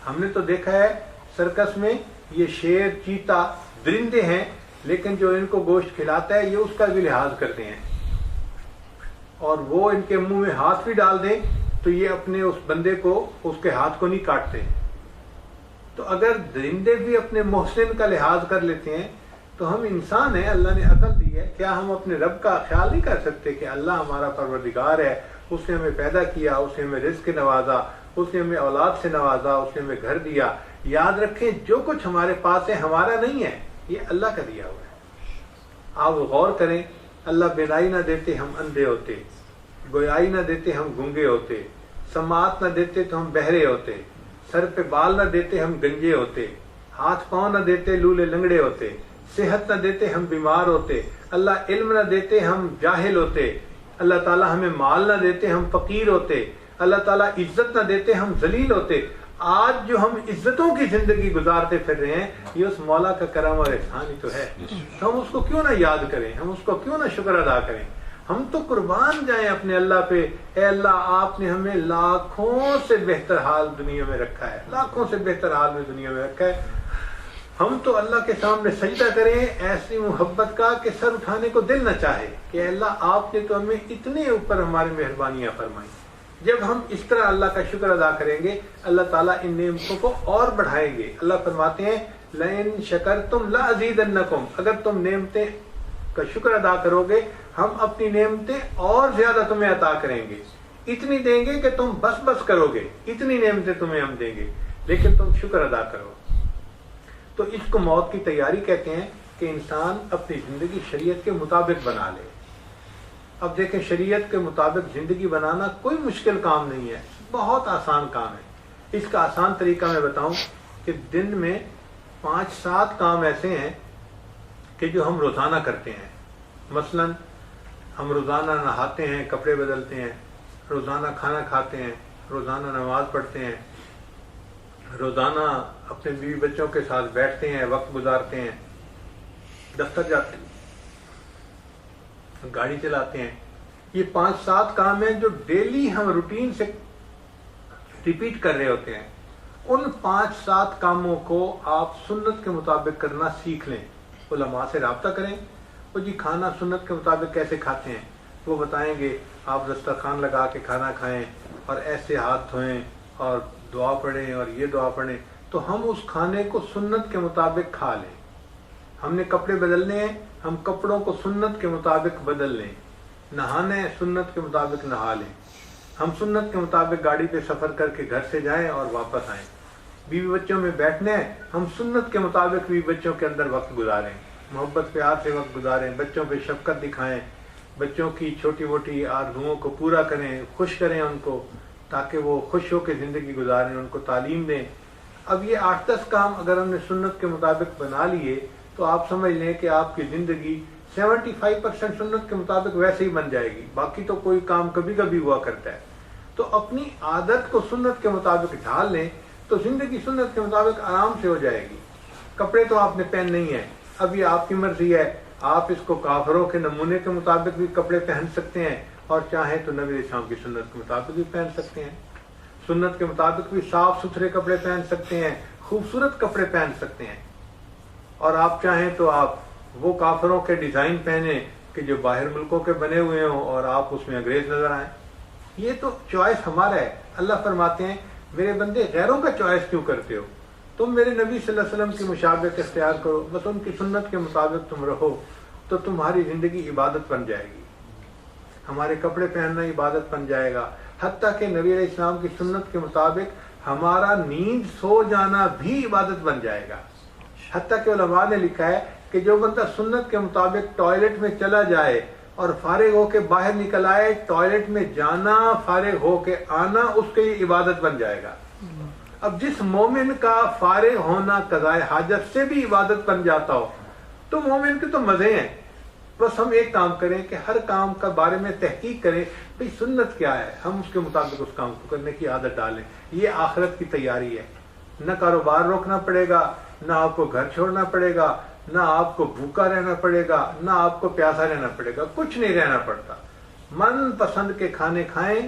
ہم نے تو دیکھا ہے سرکس میں یہ شیر، چیتا درندے ہیں، لیکن جو ان کو گوشت کھلاتا ہے یہ اس کا بھی لحاظ کرتے ہیں، اور وہ ان کے منہ میں ہاتھ بھی ڈال دیں تو یہ اپنے اس بندے کو، اس کے ہاتھ کو نہیں کاٹتے۔ تو اگر درندے بھی اپنے محسن کا لحاظ کر لیتے ہیں تو ہم انسان ہیں، اللہ نے عقل دی ہے، کیا ہم اپنے رب کا خیال نہیں کر سکتے کہ اللہ ہمارا پروردگار ہے، اس نے ہمیں پیدا کیا، اس نے ہمیں رزق نوازا، اس نے ہمیں اولاد سے نوازا، اس نے ہمیں گھر دیا۔ یاد رکھیں جو کچھ ہمارے پاس ہے ہمارا نہیں ہے، یہ اللہ کا دیا ہوا ہے۔ آپ غور کریں، اللہ بینائی نہ دیتے ہم اندھے ہوتے، گویائی نہ دیتے ہم گونگے ہوتے، سماعت نہ دیتے تو ہم بہرے ہوتے، سر پہ بال نہ دیتے ہم گنجے ہوتے، ہاتھ پاؤں نہ دیتے لولے لنگڑے ہوتے، صحت نہ دیتے ہم بیمار ہوتے، اللہ علم نہ دیتے ہم جاہل ہوتے، اللہ تعالیٰ ہمیں مال نہ دیتے ہم فقیر ہوتے، اللہ تعالیٰ عزت نہ دیتے ہم ذلیل ہوتے۔ آج جو ہم عزتوں کی زندگی گزارتے پھر رہے ہیں یہ اس مولا کا کرم اور احسان ہی تو ہے، تو ہم اس کو کیوں نہ یاد کریں، ہم اس کو کیوں نہ شکر ادا کریں؟ ہم تو قربان جائیں اپنے اللہ پہ۔ اے اللہ، آپ نے ہمیں لاکھوں سے بہتر حال دنیا میں رکھا ہے، لاکھوں سے بہتر حال میں دنیا میں رکھا ہے۔ ہم تو اللہ کے سامنے سجدہ کریں ایسی محبت کا کہ سر اٹھانے کو دل نہ چاہے کہ اے اللہ آپ نے تو ہمیں اتنے اوپر ہماری مہربانیاں فرمائی۔ جب ہم اس طرح اللہ کا شکر ادا کریں گے اللہ تعالیٰ ان نعمتوں کو اور بڑھائیں گے۔ اللہ فرماتے ہیں لَإِن شَكَرْتُمْ لَأَزِيدَنَّكُمْ، اگر تم نعمتیں کا شکر ادا کرو گے ہم اپنی نعمتیں اور زیادہ تمہیں عطا کریں گے، اتنی دیں گے کہ تم بس بس کرو گے، اتنی نعمتیں تمہیں ہم دیں گے، لیکن تم شکر ادا کرو۔ تو اس کو موت کی تیاری کہتے ہیں کہ انسان اپنی زندگی شریعت کے مطابق بنا لے۔ اب دیکھیں شریعت کے مطابق زندگی بنانا کوئی مشکل کام نہیں ہے، بہت آسان کام ہے۔ اس کا آسان طریقہ میں بتاؤں کہ دن میں 5-7 کام ایسے ہیں کہ جو ہم روزانہ کرتے ہیں۔ مثلا ہم روزانہ نہاتے ہیں، کپڑے بدلتے ہیں، روزانہ کھانا کھاتے ہیں، روزانہ نماز پڑھتے ہیں، روزانہ اپنے بیوی بچوں کے ساتھ بیٹھتے ہیں، وقت گزارتے ہیں، دفتر جاتے ہیں، گاڑی چلاتے ہیں۔ یہ 5-7 کام ہیں جو ڈیلی ہم روٹین سے ریپیٹ کر رہے ہوتے ہیں۔ ان 5-7 کاموں کو آپ سنت کے مطابق کرنا سیکھ لیں، علماء سے رابطہ کریں، وہ جی کھانا سنت کے مطابق کیسے کھاتے ہیں، وہ بتائیں گے۔ آپ دسترخوان لگا کے کھانا کھائیں اور ایسے ہاتھ دھوئیں اور دعا پڑھیں اور یہ دعا پڑھیں، تو ہم اس کھانے کو سنت کے مطابق کھا لیں۔ ہم نے کپڑے بدلنے ہیں، ہم کپڑوں کو سنت کے مطابق بدل لیں۔ نہانا ہے، سنت کے مطابق نہا لیں۔ ہم سنت کے مطابق گاڑی پہ سفر کر کے گھر سے جائیں اور واپس آئیں۔ بیوی بچوں میں بیٹھنے ہیں، ہم سنت کے مطابق بیوی بچوں کے اندر وقت گزاریں، محبت پیار سے وقت گزاریں، بچوں پہ شفقت دکھائیں، بچوں کی چھوٹی موٹی آرزوؤں کو پورا کریں، خوش کریں ان کو تاکہ وہ خوش ہو کے زندگی گزاریں، ان کو تعلیم دیں۔ اب یہ 8-10 کام اگر ہم نے سنت کے مطابق بنا لیے تو آپ سمجھ لیں کہ آپ کی زندگی 75% سنت کے مطابق ویسے ہی بن جائے گی، باقی تو کوئی کام کبھی کبھی ہوا کرتا ہے۔ تو اپنی عادت کو سنت کے مطابق ڈھال لیں تو زندگی سنت کے مطابق آرام سے ہو جائے گی۔ کپڑے تو آپ نے پہن نہیں ہیں، اب یہ آپ کی مرضی ہے، آپ اس کو کافروں کے نمونے کے مطابق بھی کپڑے پہن سکتے ہیں اور چاہیں تو نبی اسلام کی سنت کے مطابق بھی پہن سکتے ہیں۔ سنت کے مطابق بھی صاف ستھرے کپڑے پہن سکتے ہیں، خوبصورت کپڑے پہن سکتے ہیں، اور آپ چاہیں تو آپ وہ کافروں کے ڈیزائن پہنیں کہ جو باہر ملکوں کے بنے ہوئے ہوں اور آپ اس میں انگریز نظر آئیں۔ یہ تو چوائس ہمارا ہے۔ اللہ فرماتے ہیں میرے بندے غیروں کا چوائس کیوں کرتے ہو، تم میرے نبی صلی اللہ علیہ وسلم کی مشابہت اختیار کرو، بس ان کی سنت کے مطابق تم رہو تو تمہاری زندگی عبادت بن جائے گی۔ ہمارے کپڑے پہننا عبادت بن جائے گا، حتیٰ کہ نبی علیہ السلام کی سنت کے مطابق ہمارا نیند سو جانا بھی عبادت بن جائے گا۔ حتیٰ کہ علماء نے لکھا ہے کہ جو بندہ سنت کے مطابق ٹوائلٹ میں چلا جائے اور فارغ ہو کے باہر نکل آئے، ٹوائلٹ میں جانا فارغ ہو کے آنا اس کے لیے عبادت بن جائے گا۔ اب جس مومن کا فارغ ہونا قضاء حاجت سے بھی عبادت بن جاتا ہو تو مومن کے تو مزے ہیں۔ بس ہم ایک کام کریں کہ ہر کام کا بارے میں تحقیق کریں، بھئی سنت کیا ہے، ہم اس کے مطابق اس کام کو کرنے کی عادت ڈالیں۔ یہ آخرت کی تیاری ہے، نہ کاروبار روکنا پڑے گا، نہ آپ کو گھر چھوڑنا پڑے گا، نہ آپ کو بھوکا رہنا پڑے گا، نہ آپ کو پیاسا رہنا پڑے گا، کچھ نہیں رہنا پڑتا. من پسند کے کھانے کھائیں،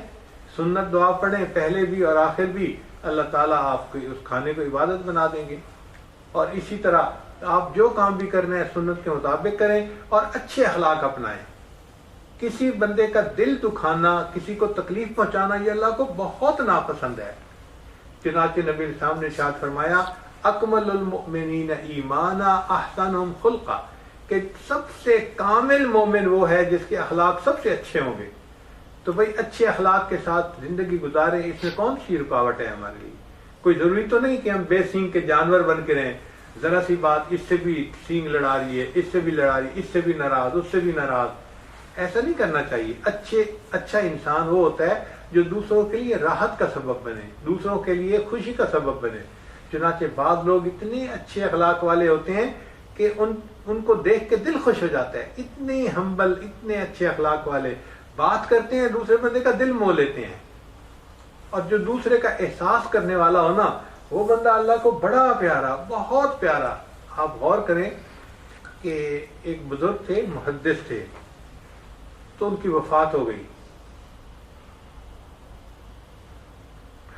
سنت دعا پڑھیں پہلے بھی اور آخر بھی، اللہ تعالیٰ آپ کو اس کھانے کو عبادت بنا دیں گے. اور اسی طرح آپ جو کام بھی کرنا ہے سنت کے مطابق کریں اور اچھے اخلاق اپنائیں. کسی بندے کا دل دکھانا، کسی کو تکلیف پہنچانا، یہ اللہ کو بہت ناپسند ہے. چنانچہ نبی علیہ السلام نے ارشاد فرمایا اکمل المؤمنین ایمانا احسنہم خلقا، کہ سب سے کامل مومن وہ ہے جس کے اخلاق سب سے اچھے ہوں گے. تو بھائی اچھے اخلاق کے ساتھ زندگی گزاریں، اس میں کون سی رکاوٹ ہے ہمارے لیے؟ کوئی ضروری تو نہیں کہ ہم بے سینگ کے جانور بن کے رہیں. ذرا سی بات اس سے بھی سینگ لڑا رہی ہے، اس سے بھی لڑا رہی ہے، اس سے بھی ناراض، اس سے بھی ناراض. ایسا نہیں کرنا چاہیے. اچھا انسان وہ ہوتا ہے جو دوسروں کے لیے راحت کا سبب بنے، دوسروں کے لیے خوشی کا سبب بنے. چنانچہ بعض لوگ اتنے اچھے اخلاق والے ہوتے ہیں کہ ان کو دیکھ کے دل خوش ہو جاتا ہے. اتنے ہمبل، اتنے اچھے اخلاق والے، بات کرتے ہیں دوسرے بندے کا دل مو لیتے ہیں. اور جو دوسرے کا احساس کرنے والا ہو نا، وہ بندہ اللہ کو بڑا پیارا، بہت پیارا. آپ غور کریں کہ ایک بزرگ تھے، محدث تھے، تو ان کی وفات ہو گئی.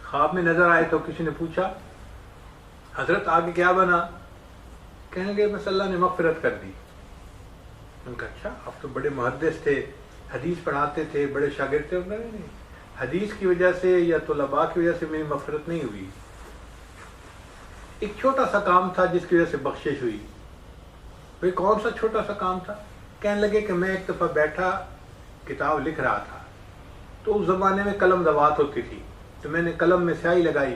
خواب میں نظر آئے تو کسی نے پوچھا حضرت آگے کیا بنا؟ کہنے لگے بس اللہ نے مغفرت کر دی. ان کا اچھا، آپ تو بڑے محدث تھے، حدیث پڑھاتے تھے، بڑے شاگرد تھے. نہیں، حدیث کی وجہ سے یا طلباء کی وجہ سے میری مغفرت نہیں ہوئی. ایک چھوٹا سا کام تھا جس کی وجہ سے بخشش ہوئی. بھئی کون سا چھوٹا سا کام تھا؟ کہنے لگے کہ میں ایک دفعہ بیٹھا کتاب لکھ رہا تھا، تو اس زمانے میں قلم دوات ہوتی تھی، تو میں نے قلم میں سیاہی لگائی،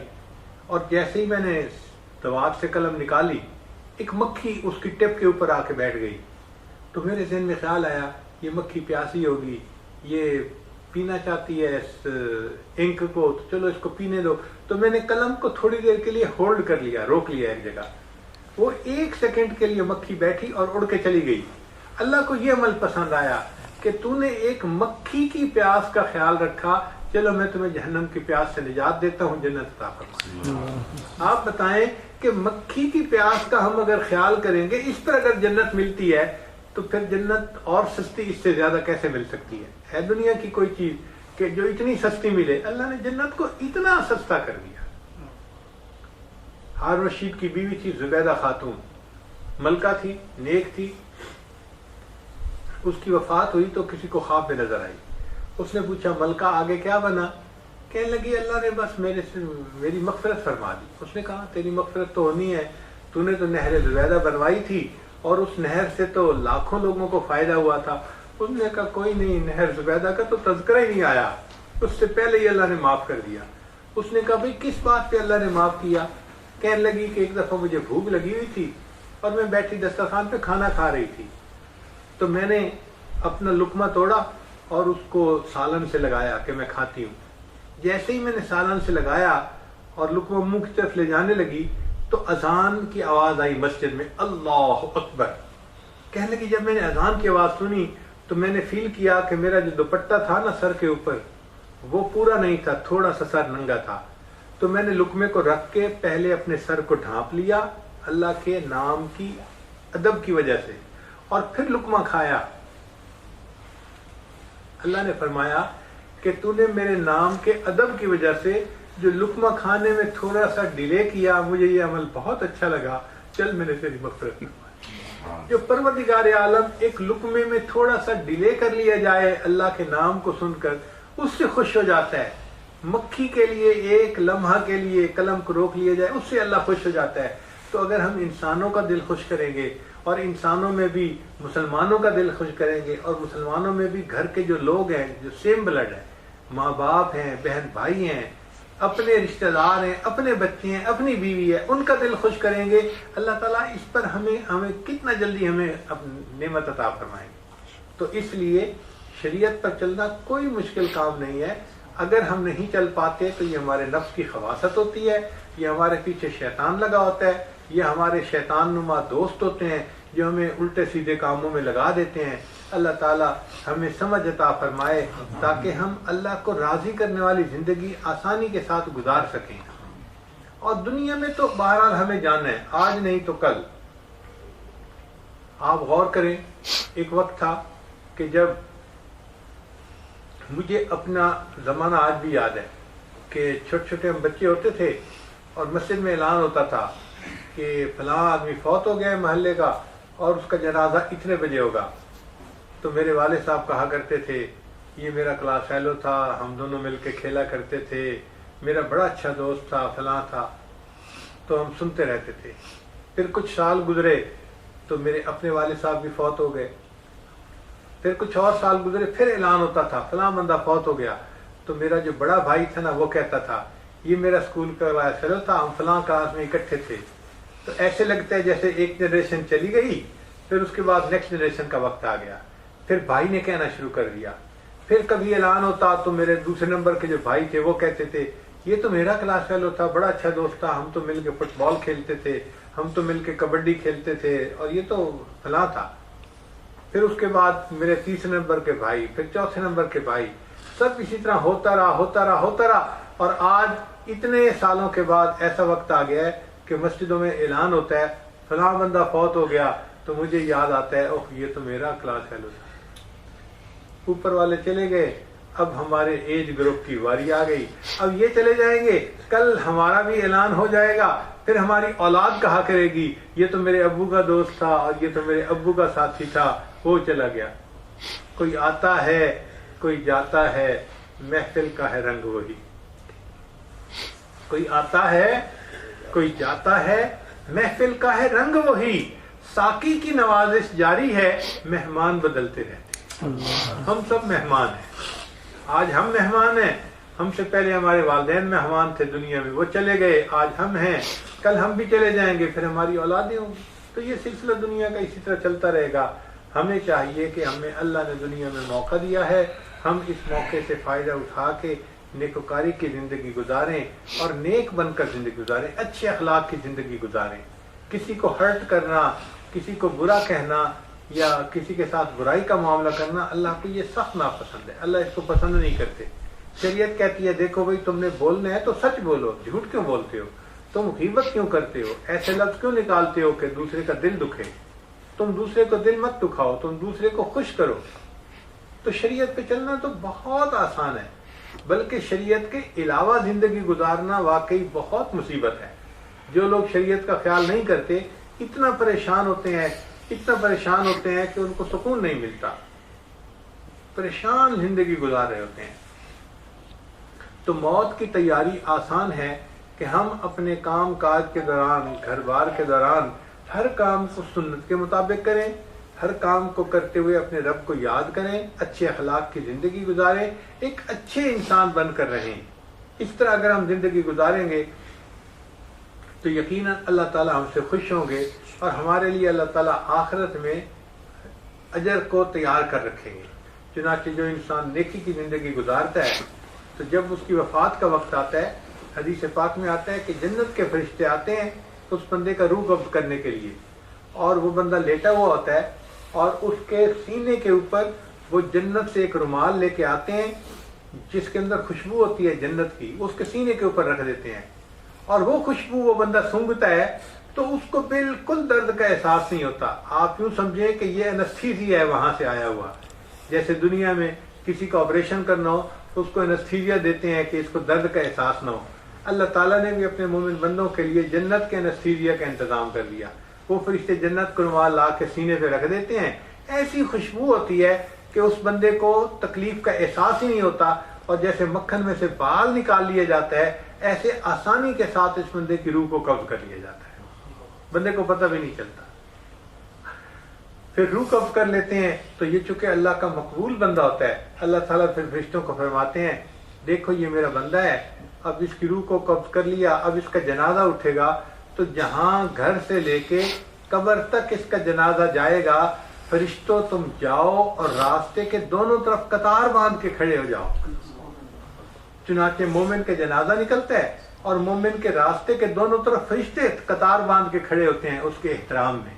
اور جیسے ہی میں نے دوات سے قلم نکالی، ایک مکھی اس کی ٹپ کے اوپر آ کے بیٹھ گئی. تو میرے ذہن میں خیال آیا یہ مکھی پیاسی ہوگی، یہ پینا چاہتی ہے اس انک کو، تو چلو اس کو پینے دو. تو میں نے قلم کو تھوڑی دیر کے لیے ہولڈ کر لیا، روک لیا ایک جگہ. وہ 1 سیکنڈ کے لیے مکھی بیٹھی اور اڑ کے چلی گئی. اللہ کو یہ عمل پسند آیا کہ تو نے ایک مکھی کی پیاس کا خیال رکھا، چلو میں تمہیں جہنم کی پیاس سے نجات دیتا ہوں، جنت عطا فرما. آپ بتائیں کہ مکھی کی پیاس کا ہم اگر خیال کریں گے، اس پر اگر جنت ملتی ہے تو پھر جنت اور سستی اس سے زیادہ کیسے مل سکتی ہے؟ ہے دنیا کی کوئی چیز کہ جو اتنی سستی ملے؟ اللہ نے جنت کو اتنا سستا کر دیا. ہارون رشید کی بیوی تھی زبیدہ خاتون، ملکہ تھی، نیک تھی. اس کی وفات ہوئی تو کسی کو خواب میں نظر آئی. اس نے پوچھا ملکہ آگے کیا بنا؟ کہنے لگی اللہ نے بس میری مغفرت فرما دی. اس نے کہا تیری مغفرت تو ہونی ہے، تو نے تو نہر زبیدہ بنوائی تھی اور اس نہر سے تو لاکھوں لوگوں کو فائدہ ہوا تھا. اس نے کہا کوئی نہیں، نہر زبیدہ کا تو تذکرہ ہی نہیں آیا، اس سے پہلے ہی اللہ نے معاف کر دیا. اس نے کہا بھئی کس بات پہ اللہ نے معاف کیا؟ کہنے لگی کہ ایک دفعہ مجھے بھوک لگی ہوئی تھی اور میں بیٹھی دسترخوان پہ کھانا کھا رہی تھی، تو میں نے اپنا لقمہ توڑا اور اس کو سالن سے لگایا کہ میں کھاتی ہوں. جیسے ہی میں نے سالن سے لگایا اور لقمہ منہ کی طرف لے جانے لگی تو اذان کی آواز آئی مسجد میں، اللہ اکبر. کہنے لگی جب میں نے اذان کی آواز سنی تو میں نے فیل کیا کہ میرا جو دوپٹہ تھا نا سر کے اوپر وہ پورا نہیں تھا، تھوڑا سا سر ننگا تھا. تو میں نے لقمے کو رکھ کے پہلے اپنے سر کو ڈھانپ لیا اللہ کے نام کی ادب کی وجہ سے، اور پھر لقمہ کھایا. اللہ نے فرمایا کہ تو نے میرے نام کے ادب کی وجہ سے جو لقمہ کھانے میں تھوڑا سا ڈیلے کیا، مجھے یہ عمل بہت اچھا لگا، چل میں نے تیری مغفرت کی. جو پروردگار عالم ایک لقمے میں تھوڑا سا ڈیلے کر لیا جائے اللہ کے نام کو سن کر، اس سے خوش ہو جاتا ہے. مکھی کے لیے ایک لمحہ کے لیے قلم کو روک لیا جائے، اس سے اللہ خوش ہو جاتا ہے. تو اگر ہم انسانوں کا دل خوش کریں گے اور انسانوں میں بھی مسلمانوں کا دل خوش کریں گے، اور مسلمانوں میں بھی گھر کے جو لوگ ہیں جو سیم بلڈ ہیں، ماں باپ ہیں، بہن بھائی ہیں، اپنے رشتہ دار ہیں، اپنے بچے ہیں، اپنی بیوی ہے، ان کا دل خوش کریں گے، اللہ تعالیٰ اس پر ہمیں کتنا جلدی ہمیں نعمت عطا فرمائیں گے. تو اس لیے شریعت پر چلنا کوئی مشکل کام نہیں ہے. اگر ہم نہیں چل پاتے تو یہ ہمارے نفس کی خواصت ہوتی ہے، یہ ہمارے پیچھے شیطان لگا ہوتا ہے، یہ ہمارے شیطان نما دوست ہوتے ہیں جو ہمیں الٹے سیدھے کاموں میں لگا دیتے ہیں. اللہ تعالیٰ ہمیں سمجھ عطا فرمائے تاکہ ہم اللہ کو راضی کرنے والی زندگی آسانی کے ساتھ گزار سکیں. اور دنیا میں تو بہرحال ہمیں جانا ہے، آج نہیں تو کل. آپ غور کریں، ایک وقت تھا کہ جب مجھے اپنا زمانہ آج بھی یاد ہے کہ چھوٹے چھوٹے ہم بچے ہوتے تھے اور مسجد میں اعلان ہوتا تھا کہ فلاں آدمی فوت ہو گیا ہے محلے کا اور اس کا جنازہ اتنے بجے ہوگا. تو میرے والد صاحب کہا کرتے تھے، یہ میرا کلاس فیلو تھا، ہم دونوں مل کے کھیلا کرتے تھے، میرا بڑا اچھا دوست تھا، فلاں تھا. تو ہم سنتے رہتے تھے. پھر کچھ سال گزرے تو میرے اپنے والد صاحب بھی فوت ہو گئے. پھر کچھ اور سال گزرے، پھر اعلان ہوتا تھا فلاں بندہ فوت ہو گیا. تو میرا جو بڑا بھائی تھا نا وہ کہتا تھا یہ میرا اسکول کا کلاس فیلو تھا، ہم فلاں کلاس میں اکٹھے تھے. تو ایسے لگتا ہے جیسے ایک جنریشن چلی گئی، پھر اس کے بعد نیکسٹ جنریشن کا وقت آ گیا. پھر بھائی نے کہنا شروع کر دیا. پھر کبھی اعلان ہوتا تو میرے دوسرے نمبر کے جو بھائی تھے وہ کہتے تھے یہ تو میرا کلاس فیلو تھا، بڑا اچھا دوست تھا، ہم تو مل کے فٹ بال کھیلتے تھے، ہم تو مل کے کبڈی کھیلتے تھے، اور یہ تو فلاں تھا. پھر اس کے بعد میرے تیسرے نمبر کے بھائی، پھر چوتھے نمبر کے بھائی، سب اسی طرح ہوتا رہا. اور آج اتنے سالوں کے بعد ایسا وقت آ گیا ہے کہ مسجدوں میں اعلان ہوتا ہے فلاں بندہ فوت ہو گیا تو مجھے یاد آتا ہے اوہ یہ تو میرا کلاس فیلو تھا. اوپر والے چلے گئے، اب ہمارے ایج گروپ کی واری آ گئی. اب یہ چلے جائیں گے، کل ہمارا بھی اعلان ہو جائے گا. پھر ہماری اولاد کہا کرے گی یہ تو میرے ابو کا دوست تھا اور یہ تو میرے ابو کا ساتھی تھا، وہ چلا گیا. کوئی آتا ہے کوئی جاتا ہے، محفل کا ہے رنگ وہی. کوئی آتا ہے کوئی جاتا ہے، محفل کا ہے رنگ وہی. ساقی کی نوازش جاری ہے، مہمان بدلتے رہتے. ہم سب مہمان ہیں. آج ہم مہمان ہیں. ہم سے پہلے ہمارے والدین مہمان تھے دنیا میں، وہ چلے گئے، آج ہم ہیں، کل ہم بھی چلے جائیں گے، پھر ہماری اولادیں ہوں گی. تو یہ سلسلہ دنیا کا اسی طرح چلتا رہے گا. ہمیں چاہیے کہ ہمیں اللہ نے دنیا میں موقع دیا ہے، ہم اس موقع سے فائدہ اٹھا کے نیکوکاری کی زندگی گزاریں اور نیک بن کر زندگی گزاریں، اچھے اخلاق کی زندگی گزاریں. کسی کو ہرٹ کرنا، کسی کو برا کہنا یا کسی کے ساتھ برائی کا معاملہ کرنا اللہ کو یہ سخت ناپسند ہے. اللہ اس کو پسند نہیں کرتے. شریعت کہتی ہے دیکھو بھائی تم نے بولنا ہے تو سچ بولو، جھوٹ کیوں بولتے ہو، تم غیبت کیوں کرتے ہو، ایسے لفظ کیوں نکالتے ہو کہ دوسرے کا دل دکھے. تم دوسرے کو دل مت دکھاؤ، تم دوسرے کو خوش کرو. تو شریعت پہ چلنا تو بہت آسان ہے، بلکہ شریعت کے علاوہ زندگی گزارنا واقعی بہت مصیبت ہے. جو لوگ شریعت کا خیال نہیں کرتے اتنا پریشان ہوتے ہیں کہ ان کو سکون نہیں ملتا، پریشان زندگی گزار رہے ہوتے ہیں. تو موت کی تیاری آسان ہے کہ ہم اپنے کام کاج کے دوران، گھر بار کے دوران ہر کام کو سنت کے مطابق کریں، ہر کام کو کرتے ہوئے اپنے رب کو یاد کریں، اچھے اخلاق کی زندگی گزاریں، ایک اچھے انسان بن کر رہیں. اس طرح اگر ہم زندگی گزاریں گے تو یقیناً اللہ تعالیٰ ہم سے خوش ہوں گے اور ہمارے لیے اللہ تعالیٰ آخرت میں اجر کو تیار کر رکھیں گے. چنانچہ جو انسان نیکی کی زندگی گزارتا ہے تو جب اس کی وفات کا وقت آتا ہے، حدیث پاک میں آتا ہے کہ جنت کے فرشتے آتے ہیں اس بندے کا روح قبض کرنے کے لیے، اور وہ بندہ لیٹا ہوا ہوتا ہے اور اس کے سینے کے اوپر وہ جنت سے ایک رومال لے کے آتے ہیں جس کے اندر خوشبو ہوتی ہے جنت کی، اس کے سینے کے اوپر رکھ دیتے ہیں اور وہ خوشبو وہ بندہ سونگھتا ہے تو اس کو بالکل درد کا احساس نہیں ہوتا. آپ یوں سمجھیں کہ یہ انستھیزیا ہے وہاں سے آیا ہوا. جیسے دنیا میں کسی کا آپریشن کرنا ہو تو اس کو انستھیزیا دیتے ہیں کہ اس کو درد کا احساس نہ ہو. اللہ تعالیٰ نے بھی اپنے مومن بندوں کے لیے جنت کے انستھیزیا کا انتظام کر دیا. وہ فرشتے جنت کو رومال لا کے سینے پہ رکھ دیتے ہیں، ایسی خوشبو ہوتی ہے کہ اس بندے کو تکلیف کا احساس ہی نہیں ہوتا، اور جیسے مکھن میں سے بال نکال لیا جاتا ہے ایسے آسانی کے ساتھ اس بندے کی روح کو قبض کر لیا جاتا ہے، بندے کو پتہ بھی نہیں چلتا. پھر روح قبض کر لیتے ہیں تو یہ چونکہ اللہ کا مقبول بندہ ہوتا ہے، اللہ تعالیٰ پھر فرشتوں کو فرماتے ہیں دیکھو یہ میرا بندہ ہے، اب اس کی روح کو قبض کر لیا، اب اس کا جنازہ اٹھے گا تو جہاں گھر سے لے کے قبر تک اس کا جنازہ جائے گا، فرشتوں تم جاؤ اور راستے کے دونوں طرف قطار باندھ کے کھڑے ہو جاؤ. چنانچہ مومن کا جنازہ نکلتا ہے اور مومن کے راستے کے دونوں طرف فرشتے قطار باندھ کے کھڑے ہوتے ہیں اس کے احترام میں.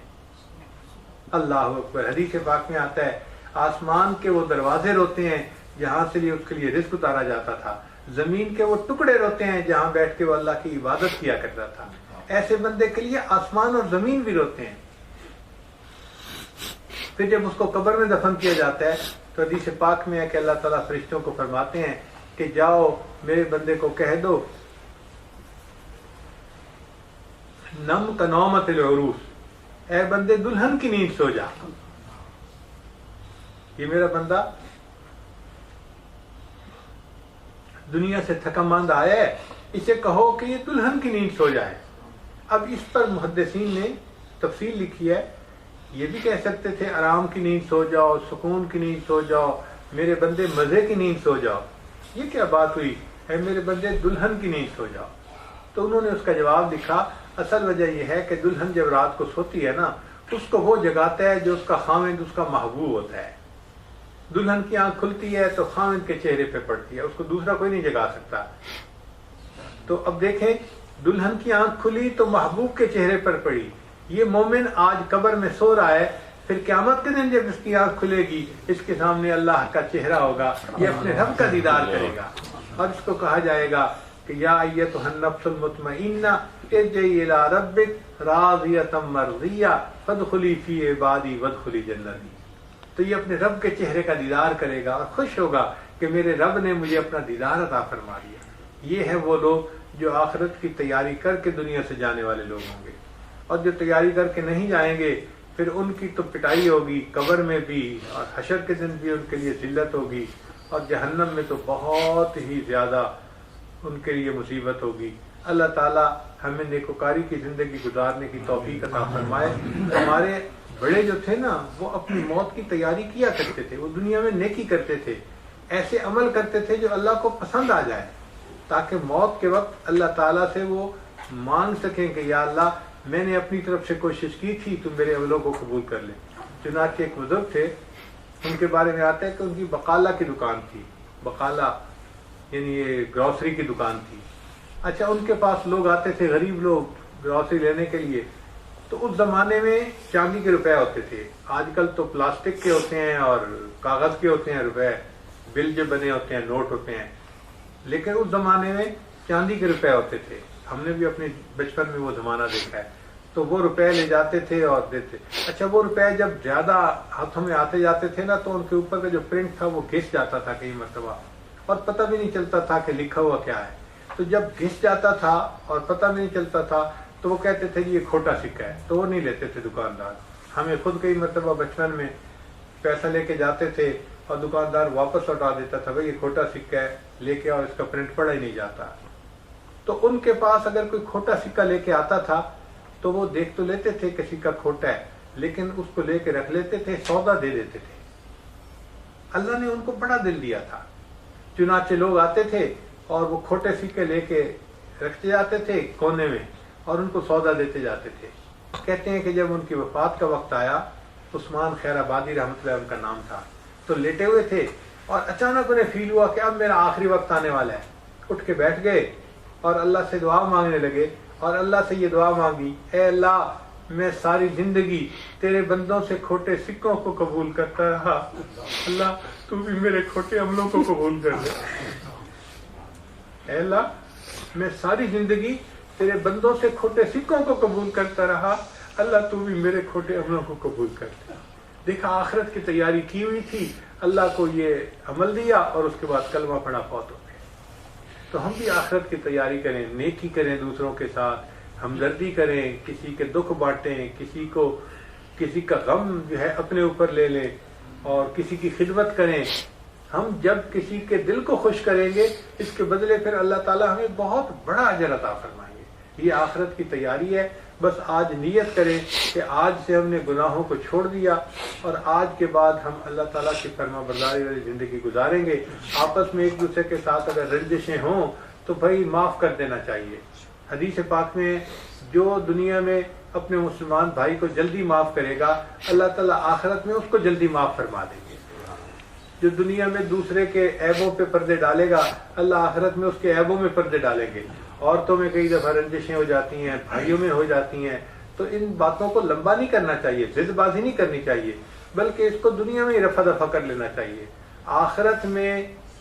اللہ اکبر. حدیث پاک میں آتا ہے آسمان کے وہ دروازے روتے ہیں جہاں سے اس کے لیے رزق اتارا جاتا تھا. زمین کے وہ ٹکڑے روتے ہیں جہاں بیٹھ کے وہ اللہ کی عبادت کیا کرتا تھا، ایسے بندے کے لیے آسمان اور زمین بھی روتے ہیں۔ پھر جب اس کو قبر میں دفن کیا جاتا ہے تو حدیث پاک میں ہے کہ اللہ تعالیٰ فرشتوں کو فرماتے ہیں کہ جاؤ میرے بندے کو کہہ دو نم کا نومت العروس، اے بندے دلہن کی نیند سو جا۔ یہ میرا بندہ دنیا سے تھکا ماند آیا ہے، اسے کہو کہ یہ دلہن کی نیند سو جائے۔ اب اس پر محدثین نے تفصیل لکھی ہے، یہ بھی کہہ سکتے تھے آرام کی نیند سو جاؤ، سکون کی نیند سو جاؤ، میرے بندے مزے کی نیند سو جاؤ۔ یہ کیا بات ہوئی، اے میرے بندے دلہن کی نیند سو جاؤ؟ تو انہوں نے اس کا جواب لکھا، اصل وجہ یہ ہے کہ دلہن جب رات کو سوتی ہے نا، اس کو وہ جگاتا ہے جو اس کا خاوند اس کا محبوب ہوتا ہے۔ دلہن کی آنکھ کھلتی ہے تو خاوند کے چہرے پہ پڑتی ہے، اس کو دوسرا کوئی نہیں جگا سکتا۔ تو اب دیکھیں، دلہن کی آنکھ کھلی تو محبوب کے چہرے پر پڑی۔ یہ مومن آج قبر میں سو رہا ہے، پھر قیامت کے دن جب اس کی آنکھ کھلے گی، اس کے سامنے اللہ کا چہرہ ہوگا، یہ اپنے رب کا دیدار کرے گا، اور اس کو کہا جائے گا کہ یا ایتھا النفس المطمئنہ ارجعی الی ربک راضیۃ مرضیہ فادخلی فی عبادی وادخلی جنتی۔ تو یہ اپنے رب کے چہرے کا دیدار کرے گا اور خوش ہوگا کہ میرے رب نے مجھے اپنا دیدار عطا فرما دیا۔ یہ ہے وہ لوگ جو آخرت کی تیاری کر کے دنیا سے جانے والے لوگ ہوں گے، اور جو تیاری کر کے نہیں جائیں گے پھر ان کی تو پٹائی ہوگی قبر میں بھی، اور حشر کے دن بھی ان کے لیے ذلت ہوگی، اور جہنم میں تو بہت ہی زیادہ ان کے لیے مصیبت ہوگی۔ اللہ تعالیٰ ہمیں نیکوکاری کی زندگی گزارنے کی توفیق عطا فرمائے۔ ہمارے بڑے جو تھے نا، وہ اپنی موت کی تیاری کیا کرتے تھے، وہ دنیا میں نیکی کرتے تھے، ایسے عمل کرتے تھے جو اللہ کو پسند آ جائے، تاکہ موت کے وقت اللہ تعالیٰ سے وہ مانگ سکیں کہ یا اللہ میں نے اپنی طرف سے کوشش کی تھی، تم میرے عملوں کو قبول کر لے۔ چنانچہ ایک بزرگ تھے، ان کے بارے میں آتا ہے کہ ان کی بقالہ کی دکان تھی، بقالہ یعنی یہ گروسری کی دکان تھی۔ اچھا، ان کے پاس لوگ آتے تھے، غریب لوگ گروسری لینے کے لیے، تو اس زمانے میں چاندی کے روپے ہوتے تھے، آج کل تو پلاسٹک کے ہوتے ہیں اور کاغذ کے ہوتے ہیں روپے، بل جو بنے ہوتے ہیں، نوٹ ہوتے ہیں، لیکن اس زمانے میں چاندی کے روپے ہوتے تھے۔ ہم نے بھی اپنے بچپن میں وہ زمانہ دیکھا ہے۔ تو وہ روپے لے جاتے تھے اور دیتے۔ اچھا، وہ روپے جب زیادہ ہاتھوں میں آتے جاتے تھے نا، تو ان کے اوپر کا جو پرنٹ تھا وہ گھس جاتا تھا کئی مرتبہ، اور پتہ بھی نہیں چلتا تھا کہ لکھا ہوا کیا ہے۔ تو جب گھس جاتا تھا اور پتہ بھی نہیں چلتا تھا تو وہ کہتے تھے یہ کھوٹا سکہ ہے، تو وہ نہیں لیتے تھے دکاندار۔ ہمیں خود کئی مرتبہ بچپن میں پیسہ لے کے جاتے تھے اور دکاندار واپس لوٹا دیتا تھا، بھائی یہ کھوٹا سکہ ہے، لے کے اور اس کا پرنٹ پڑا ہی نہیں جاتا۔ تو ان کے پاس اگر کوئی کھوٹا سکہ لے کے آتا تھا تو وہ دیکھ تو لیتے تھے کہ سکہ کھوٹا ہے، لیکن اس کو لے کے رکھ لیتے تھے، سودا دے دیتے تھے۔ اللہ نے ان کو بڑا دل دیا تھا، چنانچہ لوگ آتے تھے اور وہ کھوٹے سکے لے کے رکھتے جاتے تھے کونے میں اور ان کو سودا دیتے جاتے تھے۔ کہتے ہیں کہ جب ان کی وفات کا وقت آیا، عثمان خیر آبادی رحمۃ اللہ ان کا نام تھا، تو لیٹے ہوئے تھے اور اچانک انہیں فیل ہوا کہ اب میرا آخری وقت آنے والا ہے۔ اٹھ کے بیٹھ گئے اور اللہ سے دعا مانگنے لگے، اور اللہ سے یہ دعا مانگی، اے اللہ میں ساری زندگی تیرے بندوں سے کھوٹے سکوں کو قبول کرتا رہا، اللہ تو بھی میرے کھوٹے عملوں کو قبول کر لے۔ اے اللہ میں ساری زندگی تیرے بندوں سے کھوٹے سکوں کو قبول کرتا رہا، اللہ تو بھی میرے کھوٹے عملوں کو قبول کر لے۔ دیکھا، آخرت کی تیاری کی ہوئی تھی، اللہ کو یہ عمل دیا اور اس کے بعد کلمہ پڑھا، فوت ہو گئے۔ تو ہم بھی آخرت کی تیاری کریں، نیکی کریں، دوسروں کے ساتھ ہمدردی کریں، کسی کے دکھ بانٹیں، کسی کا غم جو ہے اپنے اوپر لے لیں اور کسی کی خدمت کریں۔ ہم جب کسی کے دل کو خوش کریں گے، اس کے بدلے پھر اللہ تعالیٰ ہمیں بہت بڑا اجر عطا فرمائیں گے۔ یہ آخرت کی تیاری ہے۔ بس آج نیت کریں کہ آج سے ہم نے گناہوں کو چھوڑ دیا اور آج کے بعد ہم اللہ تعالیٰ کی فرما برداری والی زندگی گزاریں گے۔ آپس میں ایک دوسرے کے ساتھ اگر رنجشیں ہوں تو بھائی معاف کر دینا چاہیے۔ حدیث پاک میں جو دنیا میں اپنے مسلمان بھائی کو جلدی معاف کرے گا، اللہ تعالیٰ آخرت میں اس کو جلدی معاف فرما دیں گے۔ جو دنیا میں دوسرے کے عیبوں پہ پردے ڈالے گا، اللہ آخرت میں اس کے عیبوں میں پردے ڈالیں گے۔ عورتوں میں کئی دفعہ رنجشیں ہو جاتی ہیں، بھائیوں میں ہو جاتی ہیں، تو ان باتوں کو لمبا نہیں کرنا چاہیے، ضد بازی نہیں کرنی چاہیے، بلکہ اس کو دنیا میں ہی رفع دفع کر لینا چاہیے۔ آخرت میں